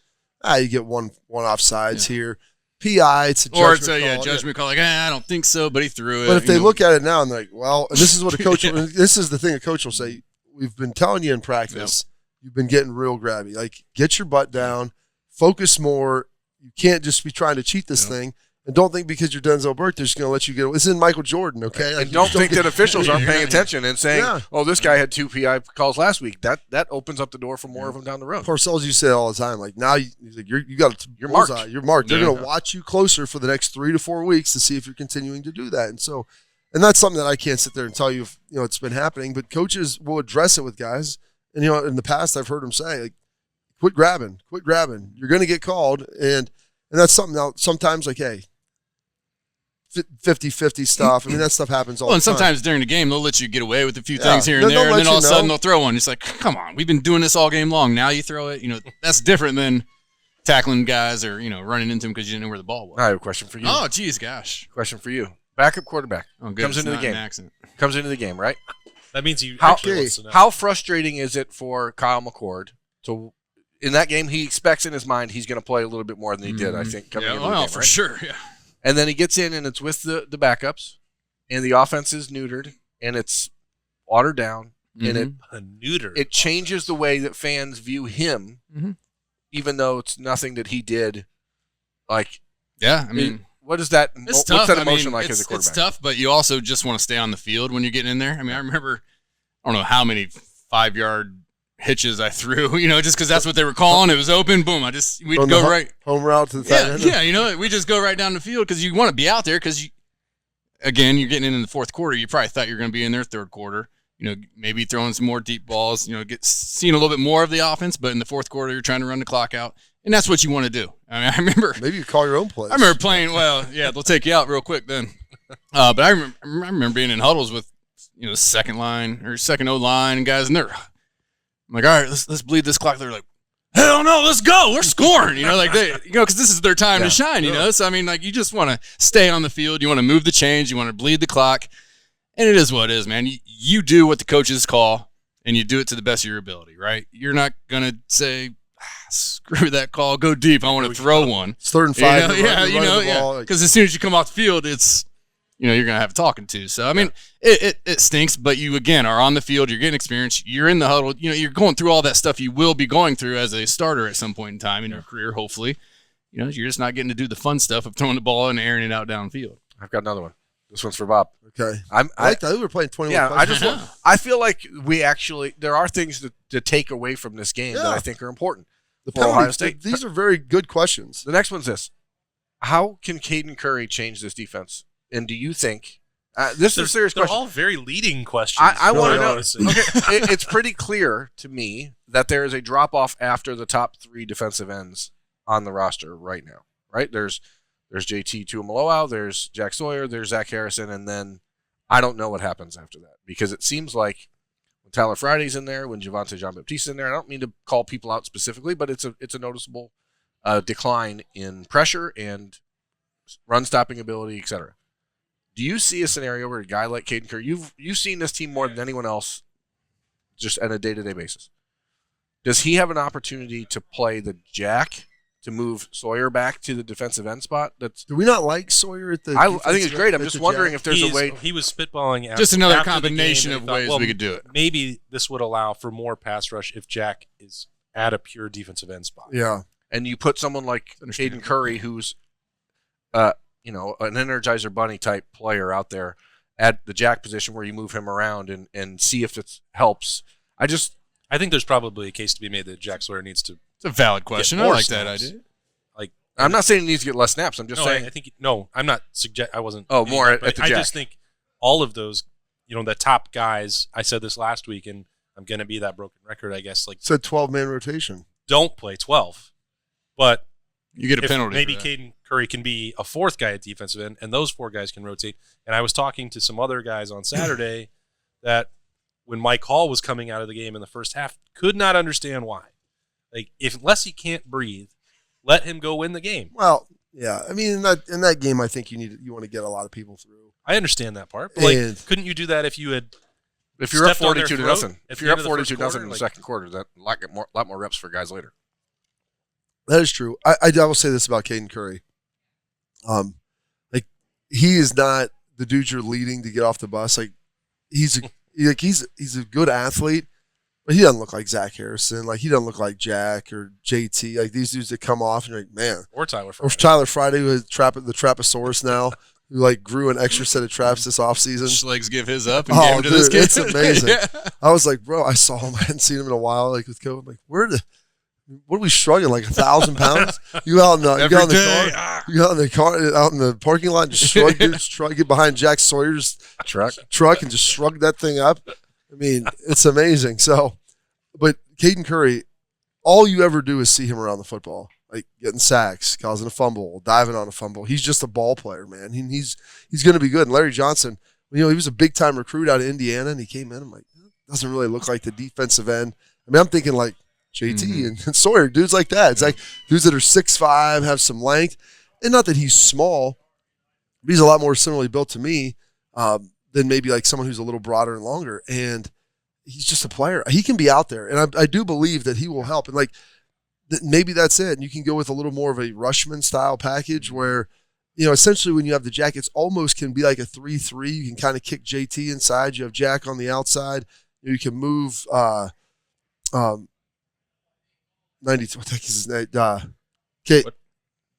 you get one offsides here. PI, it's a Or it's judgment a call. judgment call. Like, I don't think so, but he threw it. But if they you know. look at it now and they're like, well, and this is what a coach, this is the thing a coach will say, we've been telling you in practice, you've been getting real grabby. Like, get your butt down, focus more. You can't just be trying to cheat this thing. And don't think because you're Denzel Burke, they're just going to let you get. This isn't Michael Jordan, okay? Like, And don't think that officials aren't paying attention and saying, Yeah. "Oh, this guy had 2 PI calls last week." That opens up the door for more of them down the road. Parcells, you say all the time, like now he's like, you got You're marked. You're marked. They're Yeah. going to watch you closer for the next 3 to 4 weeks to see if you're continuing to do that. And so, and that's something that I can't sit there and tell you if it's been happening. But coaches will address it with guys. And in the past, I've heard them say, like, quit grabbing. You're going to get called, and that's something. Now, sometimes like, hey, 50-50 stuff. I mean, that stuff happens all Well, the and time. sometimes during the game, they'll let you get away with a few Yeah. things here and They'll there, and let then all you of a sudden know. they'll throw one. It's like, come on, we've been doing this all game long. Now you throw it. That's different than tackling guys or running into them because you didn't know where the ball was. I have a question for you. Oh, geez, gosh. Question for you. Backup quarterback Oh, good. comes It's into the not game. an accident. Comes into the game, right? That means you How, actually wants to know. how frustrating is it for Kyle McCord? So in that game, he expects in his mind he's going to play a little bit more than he did, I think, coming Yeah, into the well, game, for right? sure. Yeah. And then he gets in, and it's with the backups, and the offense is neutered, and it's watered down, and A neuter. it changes the way that fans view him, even though it's nothing that he did. Like, Yeah, I mean, what is that? it's What's tough. that I emotion mean, like as a quarterback? It's tough, but you also just want to stay on the field when you're getting in there. I mean, I remember, I don't know how many 5-yard hitches I threw, just because that's what they were calling. It was open. Boom. We'd go right. Home route to the tight end. Yeah, we just go right down the field because you want to be out there because, again, you're getting in the fourth quarter. You probably thought you were going to be in there third quarter. Maybe throwing some more deep balls, seeing a little bit more of the offense. But in the fourth quarter, you're trying to run the clock out. And that's what you want to do. I mean, I remember. Maybe you call your own plays. I remember playing, they'll take you out real quick then. But I remember being in huddles with, second line or second O-line and guys, and I'm like, all right, let's bleed this clock. They're like, hell no, let's go. We're scoring, because this is their time to shine, So, I mean, you just want to stay on the field. You want to move the chains. You want to bleed the clock. And it is what it is, man. You do what the coaches call, and you do it to the best of your ability, right? You're not going to say, screw that call, go deep. I want to throw one. It's 3rd and 5. Because as soon as you come off the field, it's, you're going to have a talking to. So, I mean, it stinks, but you, again, are on the field. You're getting experience. You're in the huddle. You're going through all that stuff you will be going through as a starter at some point in time in your career, hopefully. You're just not getting to do the fun stuff of throwing the ball and airing it out downfield. I've got another one. This one's for Bob. Okay. I like that. We were playing 21. Yeah, I feel like there are things to take away from this game that I think are important. The Ohio State. These are very good questions. The next one's this. How can Kaden Curry change this defense? And do you think this is a serious question? They're all very leading questions. I want to know. Okay, it's pretty clear to me that there is a drop-off after the top 3 defensive ends on the roster right now, right? There's JT Tuimoloau, there's Jack Sawyer, there's Zach Harrison, and then I don't know what happens after that because it seems like when Tyler Friday's in there, when Javonte Jean-Baptiste's in there, I don't mean to call people out specifically, but it's a noticeable decline in pressure and run stopping ability, etc. Do you see a scenario where a guy like Kaden Curry, you've seen this team more than anyone else, just on a day-to-day basis? Does he have an opportunity to play the jack? To move Sawyer back to the defensive end spot? Do we not like Sawyer at the? I think it's great. I'm just wondering if there's a way. He was spitballing. Just another combination of ways we could do it. Maybe this would allow for more pass rush if Jack is at a pure defensive end spot. Yeah, and you put someone like Kaden Curry, who's, an Energizer Bunny type player out there at the jack position where you move him around and see if it helps. I think there's probably a case to be made that Jack Sawyer needs to. It's a valid question. I like that idea. I'm not saying he needs to get less snaps. I'm just saying. I'm not I wasn't. Oh, more at the jack. I just think all of those, the top guys. I said this last week, and I'm going to be that broken record, I guess. It's a 12-man rotation. Don't play 12, but you get a penalty. Maybe Kaden Curry can be a 4th guy at defensive end, and those 4 guys can rotate. And I was talking to some other guys on Saturday that when Mike Hall was coming out of the game in the first half, could not understand why. Unless he can't breathe, let him go win the game. Well, yeah. I mean, in that game, I think you want to get a lot of people through. I understand that part. But couldn't you do that if you had? If you're up 42-0, if you're up 42-0 in the second quarter, that lot more reps for guys later. That is true. I will say this about Kaden Curry. He is not the dude you're leading to get off the bus. He's a good athlete. But he doesn't look like Zach Harrison. He doesn't look like Jack or JT. These dudes that come off and you're like, man. Or Tyler Friday. Or Tyler Friday, who has the Traposaurus now, who grew an extra set of traps this offseason. Schlegs give his up and gave him to this kid. It's amazing. I was like, bro, I saw him. I hadn't seen him in a while. With COVID, I'm like, what are we struggling? 1,000 pounds? You out in the car, out in the parking lot, and just get behind Jack Sawyer's truck and just shrug that thing up. I mean, it's amazing. So, but Kaden Curry, all you ever do is see him around the football, getting sacks, causing a fumble, diving on a fumble. He's just a ball player, man. He's going to be good. And Larry Johnson, he was a big time recruit out of Indiana, and he came in. I'm like, doesn't really look like the defensive end. I mean, I'm thinking JT and Sawyer, dudes like that. It's dudes that are 6'5", have some length, and not that he's small, but he's a lot more similarly built to me. Than maybe someone who's a little broader and longer. And he's just a player. He can be out there. And I do believe that he will help. And maybe that's it. And you can go with a little more of a Rushman style package where, essentially when you have the Jack, it's almost can be like a 3-3. You can kind of kick JT inside. You have Jack on the outside. You can move 92. What the heck is his name?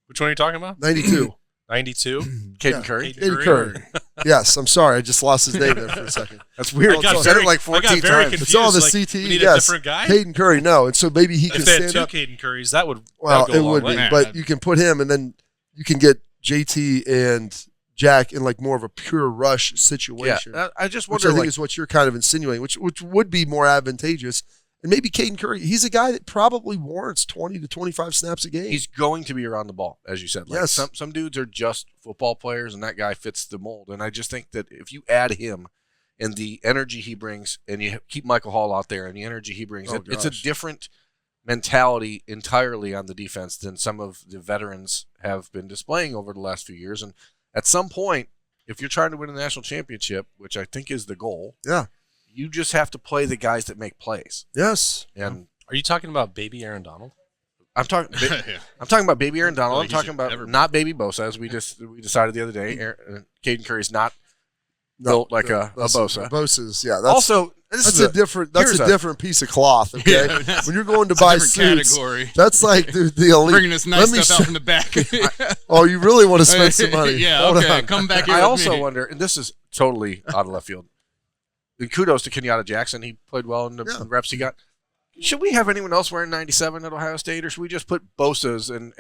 Which one are you talking about? 92. 92. Kaden Curry. Kaden Curry. Yes, I'm sorry. I just lost his name there for a second. That's weird. I got You said very- it like I 14 got very times. confused. It's all the like, CTE. we need a Yes, different guy? Caden Curry. No, and so maybe he can If they had stand two up. Caden Currys, that would Well, that'd go it a long would way. be, way. but you can put him, and then you can get JT and Jack in like more of a pure rush situation. I just Which wonder. I think Like, is what you're kind of insinuating, which would be more advantageous. And maybe Caden Curry, he's a guy that probably warrants 20 to 25 snaps a game. he's going to be around the ball, as you said. Like, Yes. some dudes are just football players, and that guy fits the mold. And I just think that if you add him and the energy he brings, and you keep Michael Hall out there and the energy he brings, Oh, it's a gosh. different mentality entirely on the defense than some of the veterans have been displaying over the last few years. And at some point, if you're trying to win a national championship, which I think is the goal, Yeah. you just have to play the guys that make plays. Yes. And Are you talking about baby Aaron Donald? I'm talking. Yeah. I'm talking about baby Aaron Donald. Well, I'm he talking should about never- not baby Bosa, as we decided the other day. Caden Curry's not built like a Bosa. Bosa's, yeah. That's, Also, this that's is a different. That's here's a different piece of cloth. Okay, Yeah, that's- when you're going to It's a buy different suits, category. that's like the elite. Bringing this nice Let me stuff out from the back. Oh, you really want to spend some money? Yeah, Hold okay. on. Come back here. I with also me. wonder, and this is totally out of left field. And kudos to Kenyatta Jackson. He played well in the Yeah. reps he got. Should we have anyone else wearing 97 at Ohio State, or should we just put Bosa's and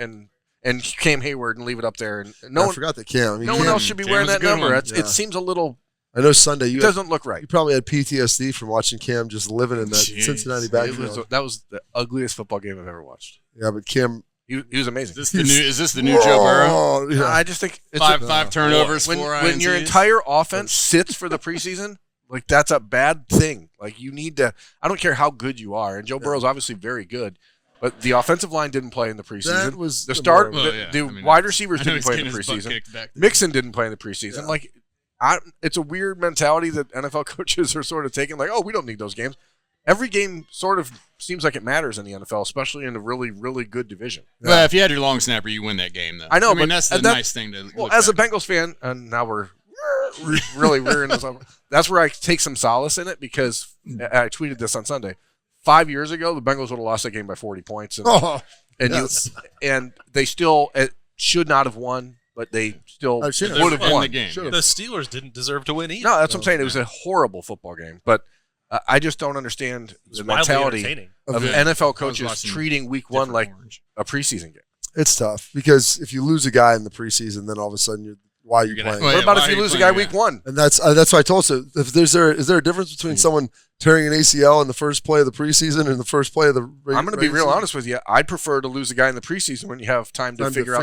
Cam Hayward and leave it up there? And no I one, forgot that Cam. I mean, no one Cam- else should be Cam wearing was a that good number. one. It's- Yeah. It seems a little. I know Sunday It you doesn't look right. you probably had PTSD from watching Cam just living in that Jeez. Cincinnati It backfield. was, that was the ugliest football game I've ever watched. Yeah, but Cam. He was amazing. Is this the new Joe Burrow? Oh, yeah. I just think it's Five turnovers, when, four when your INTs. entire offense sits for the preseason, like that's a bad thing. Like you need to. I don't care how good you are, and Joe Burrow's obviously very good, but the offensive line didn't play in the preseason. That was the start. more- Well, the yeah. the I mean, wide receivers I know didn't he's play in the getting his butt preseason. kicked back there. Mixon didn't play in the preseason. Yeah. Like, it's a weird mentality that NFL coaches are sort of taking. Like, oh, we don't need those games. Every game sort of seems like it matters in the NFL, especially in a really, really good division. Well, if you had your long snapper, you win that game, though. I know, I mean, but- that's the and that- nice thing to Well, look as a back. Bengals fan, and now we're really rearing this up. That's where I take some solace in it because I tweeted this on Sunday. 5 years ago, the Bengals would have lost that game by 40 points, and, Oh, and yes. and they still should not have won, but they still Oh, shit. would have Won won. the game. Sure. The Steelers didn't deserve to win either. No, that's what I'm saying. It was a horrible football game, but I just don't understand It was the wildly mentality entertaining. of Yeah. NFL I was coaches watching treating Week 1 different like orange. a preseason game. It's tough because if you lose a guy in the preseason, then all of a sudden why are you You're gonna- playing? Well, What yeah, about why if are you you lose a playing guy Week that? 1? And that's why I told you. If is there a difference between someone tearing an ACL in the first play of the preseason and the first play of the? I'm going to be real honest with you. I'd prefer to lose a guy in the preseason when you have time to figure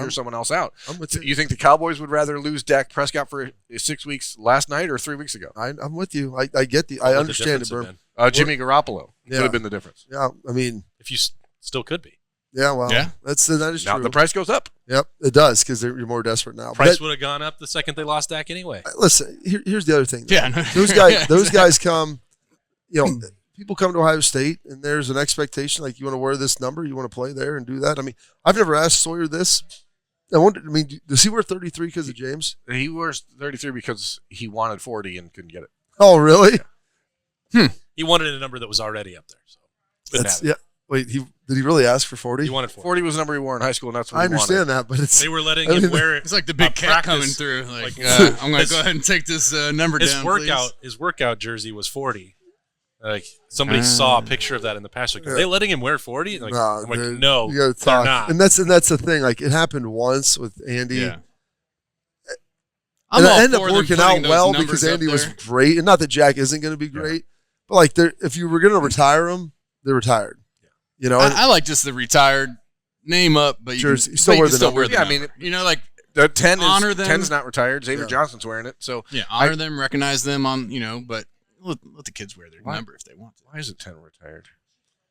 someone else out. I'm with you. You think the Cowboys would rather lose Dak Prescott for 6 weeks last night or 3 weeks ago? I'm with you. I get I What the understand it, difference Berm. have been. Jimmy Garoppolo Yeah. could have been the difference. Yeah, I mean, If you still could be. yeah, well, Yeah. that is Now true. the price goes up. Yep, it does because you're more desperate now. Price But would have gone up the second they lost Dak anyway. listen, here's the other thing. Yeah, no. Those guys, Yeah, those exactly. guys come. You know, people come to Ohio State, and there's an expectation like you want to wear this number, you want to play there and do that. I mean, I've never asked Sawyer this. I mean, does he wear 33 because of James? He wears 33 because he wanted 40 and couldn't get it. Oh, really? He wanted a number that was already up there. So couldn't That's have it. yeah. Wait, did he really ask for 40? He wanted 40. 40 was the number he wore in high school, and that's what I he understand wanted. that, but it's They were letting I him mean, wear it. It's like the big cat coming practice. through. Like, Like, I'm going to go ahead and take this number His down, workout jersey was 40. Like somebody saw a picture of that in the past. Like, are they letting him wear 40? Like, Nah, I'm like, dude, no, you gotta they're talk. not. And that's the thing. Like it happened once with Andy. Yeah. And all it ended for up them working putting out those well numbers because up Andy was there. great. And not that Jack isn't going to be great, but like if you were going to retire him, they're retired. You know, I like just the retired name up, but you Jersey. can, You still but you wear can the still number. wear the Yeah, I number. mean, you know, like The 10 Honor is them. 10's not retired. Xavier Yeah. Johnson's wearing it. So yeah, honor them, recognize them on but let the kids wear their Why? number if they want to. why isn't 10 retired?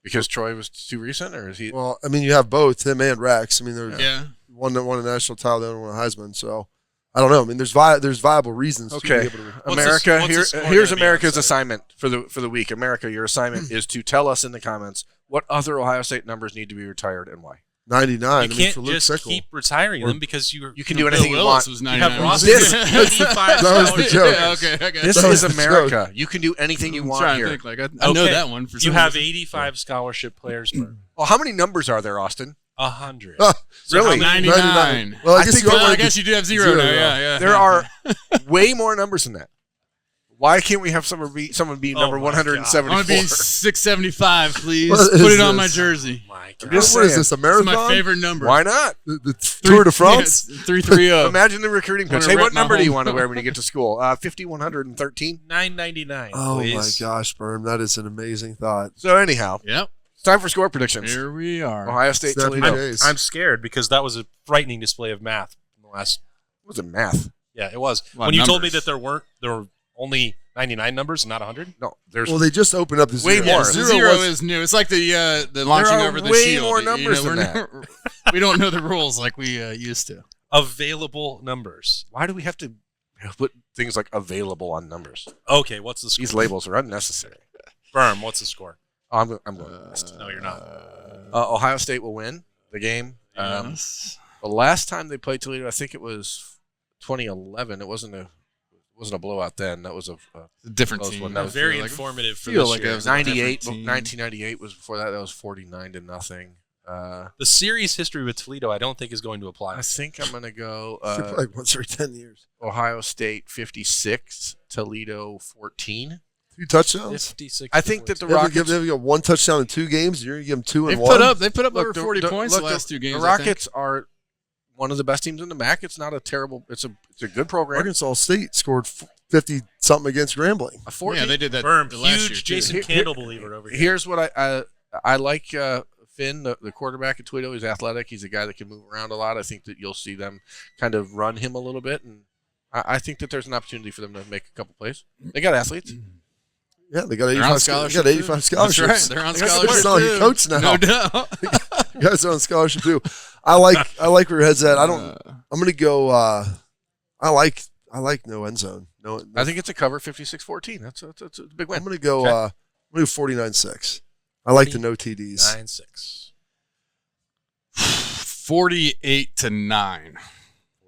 Because Troy was too recent, or is he? well, I mean, you have both him and Rex. I mean, there's Yeah, one that won a national title, the other one a Heisman. So I don't know. I mean, there's viable reasons. Okay. To be able to, What's America, what's the score here's gonna be America's on Sunday? assignment for the week. America, your assignment is to tell us in the comments what other Ohio State numbers need to be retired and why. 99. You I mean, can't for Luke just Fickell. keep retiring them because you You can do Bill anything you Willis want. was you 99. have Ross This- 85 that was the scholarships. joke. Yeah, okay, I got This it. That is was the America. You can do anything you I'm want trying here. to think, like I know Okay. that one for You some have reason. 85 scholarship players. Per. Well, how many numbers are there, Austin? 100. Really? 99. Well, I I guess, think you there are I like guess you do have zero now. Yeah. There are way more numbers than that. Why can't we have someone be number my 174? I want to be 675, please. What Put is it on my this? jersey. My I'm God. just what is saying. this, a It's marathon? my favorite number. Why not? The Tour de France? 330. Imagine the recruiting pitch. Wanna Hey, rep what my number do you home. want to wear when you get to school? 5113. 999. Oh, please. my gosh, Berm. That is an amazing thought. So anyhow, Yep. it's time for score predictions. Here we are. Ohio State, Snappy Toledo. days. I'm scared because that was a frightening display of math in the last. What was it, math? Yeah, it was. A lot When of you told me numbers. that there were only 99 numbers and not 100. No, there's Well, they just opened up the Way zero. more. The Zero zero was- is new. It's like the launching are over the way shield. more numbers we're than not- we don't know the rules like we used to. Available numbers. why do we have to put things like available on numbers? Okay, what's the score? These labels are unnecessary. Berm, what's the score? I'm going last. No, you're not. Ohio State will win the game. Yes. The last time they played Toledo, I think it was 2011. It wasn't a blowout then. That was a Different close team. one. That was Very like- informative for feel this like year. that was a 98. different team. 1998 was before that. That was 49-0. The series history with Toledo, I don't think is going to apply. I think I'm going to go like once every 10 years. Ohio State 56, Toledo 14. 2 touchdowns? 56. I think that the They have Rockets. got 1 touchdown in 2 games. You're going to give them 2 They and 1? put up Look, over 40 points the last 2 games. The Rockets are one of the best teams in the MAC. It's not a terrible. It's a good program. Arkansas State scored 50-something against Grambling. A 14. Yeah, they did that. Berm, the last year, huge too. Jason Here- Candle believer over here. Here's what I like. Finn, the quarterback at Toledo, he's athletic. He's a guy that can move around a lot. I think that you'll see them kind of run him a little bit, and I think that there's an opportunity for them to make a couple plays. They got athletes. Yeah, they got They're on 85, scholarship. they got 85 scholarships. That's right. They're on They got scholarship. some too. coach now. No doubt. You guys are on scholarship too. I like where your head's at. I'm gonna go. I like no end zone. No, I think it's a cover 56-14. That's a big win. I'm gonna go. Okay. I'm gonna go 49-6. I like the no TDs. 9-6. 48-9.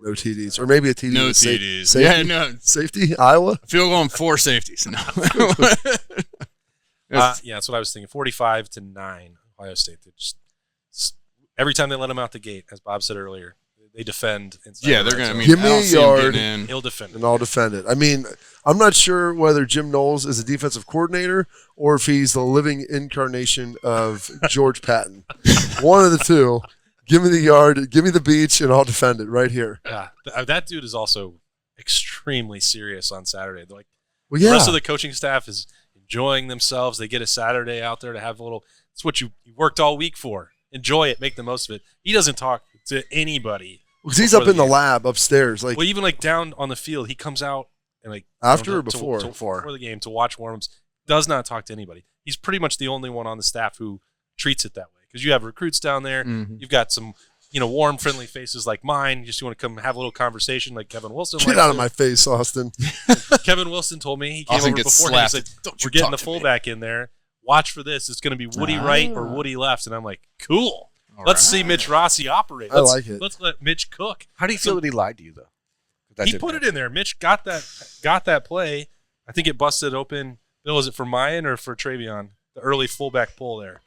No TDs, or maybe a TD. No with TDs. Safety, Yeah, no. safety. Iowa. Field goal and 4 safeties. No. Yeah, that's what I was thinking. 45-9. Ohio State. They just every time they let him out the gate, as Bob said earlier, they defend. Inside Yeah, the they're red going to. zone. I mean, Give me I don't a see 'em yard. getting in. He'll defend. And I'll defend it. I mean, I'm not sure whether Jim Knowles is a defensive coordinator or if he's the living incarnation of George Patton. One of the two. Give me the yard, give me the beach, and I'll defend it right here. Yeah, that dude is also extremely serious on Saturday. They're like, Well, the yeah. rest of the coaching staff is enjoying themselves. They get a Saturday out there to have a little. It's what you worked all week for. Enjoy it. Make the most of it. He doesn't talk to anybody. Because he's before up in the game. lab upstairs. Like, Well, even like down on the field, he comes out and like After or to- before? before the game to watch warm-ups. Does not talk to anybody. He's pretty much the only one on the staff who treats it that way. Because you have recruits down there. Mhm. You've got some, warm, friendly faces like mine. You just want to come have a little conversation like Kevin Wilson. get likes out of to. my face, Austin. Kevin Wilson told me he came Austin over gets before. He slapped. said, Don't "We're you getting talk the to me." fullback in there. Watch for this. It's going to be Woody right or Woody left." And I'm like, "Cool. Let's see Mitch Rossi operate. I like it. Let's let Mitch cook." How do you feel that he lied to you, though? That He didn't put it happen. in there. Mitch got that play. I think it busted open. Bill, was it for Mayan or for Travion? The early fullback pull there.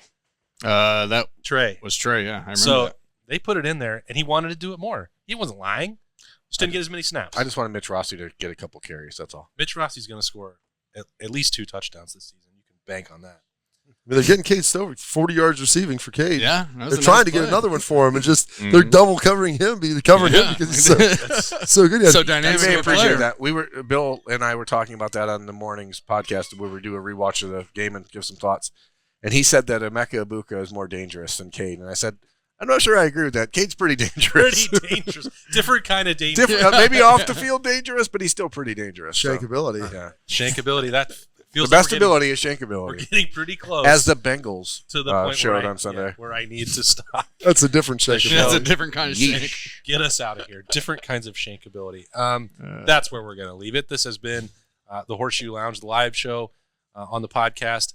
That Trey. was Trey. Yeah, I remember So that. they put it in there, and he wanted to do it more. He wasn't lying. Just didn't get as many snaps. I just wanted Mitch Rossi to get a couple carries. That's all. Mitch Rossi's going to score at least 2 touchdowns this season. You can bank on that. I mean, they're getting Cade Stover 40 yards receiving for Cade. Yeah, that was They're a trying nice to get play. another one for him, and just they're double covering him, covering him because he's so good. So I dynamic. may of a appreciate player. that. Bill and I were talking about that on the morning's podcast where we do a rewatch of the game and give some thoughts. And he said that Emeka Ibuka is more dangerous than Cade. And I said, I'm not sure I agree with that. Cade's pretty dangerous. Pretty dangerous. Different kind of dangerous. Maybe off the field dangerous, but he's still pretty dangerous. so, shankability. yeah. Shankability. That The feels best like ability is We're shankability. getting pretty close. As the Bengals to the point showed where on Sunday. where I need to stop. That's a different shankability. That's a different kind of shake. Yeesh. Get us out of here. Different kinds of shankability. That's where we're going to leave it. This has been the Horseshoe Lounge, the live show on the podcast.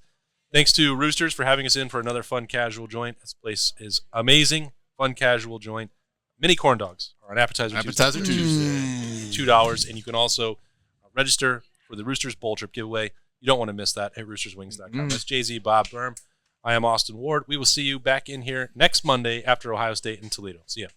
Thanks to Roosters for having us in for another fun casual joint. This place is amazing. Fun casual joint. Mini corn dogs are on Appetizer Tuesday. $2. And you can also register for the Roosters Bowl Trip giveaway. You don't want to miss that at roosterswings.com. That's Jay-Z, Bob, Berm. I am Austin Ward. We will see you back in here next Monday after Ohio State and Toledo. See ya.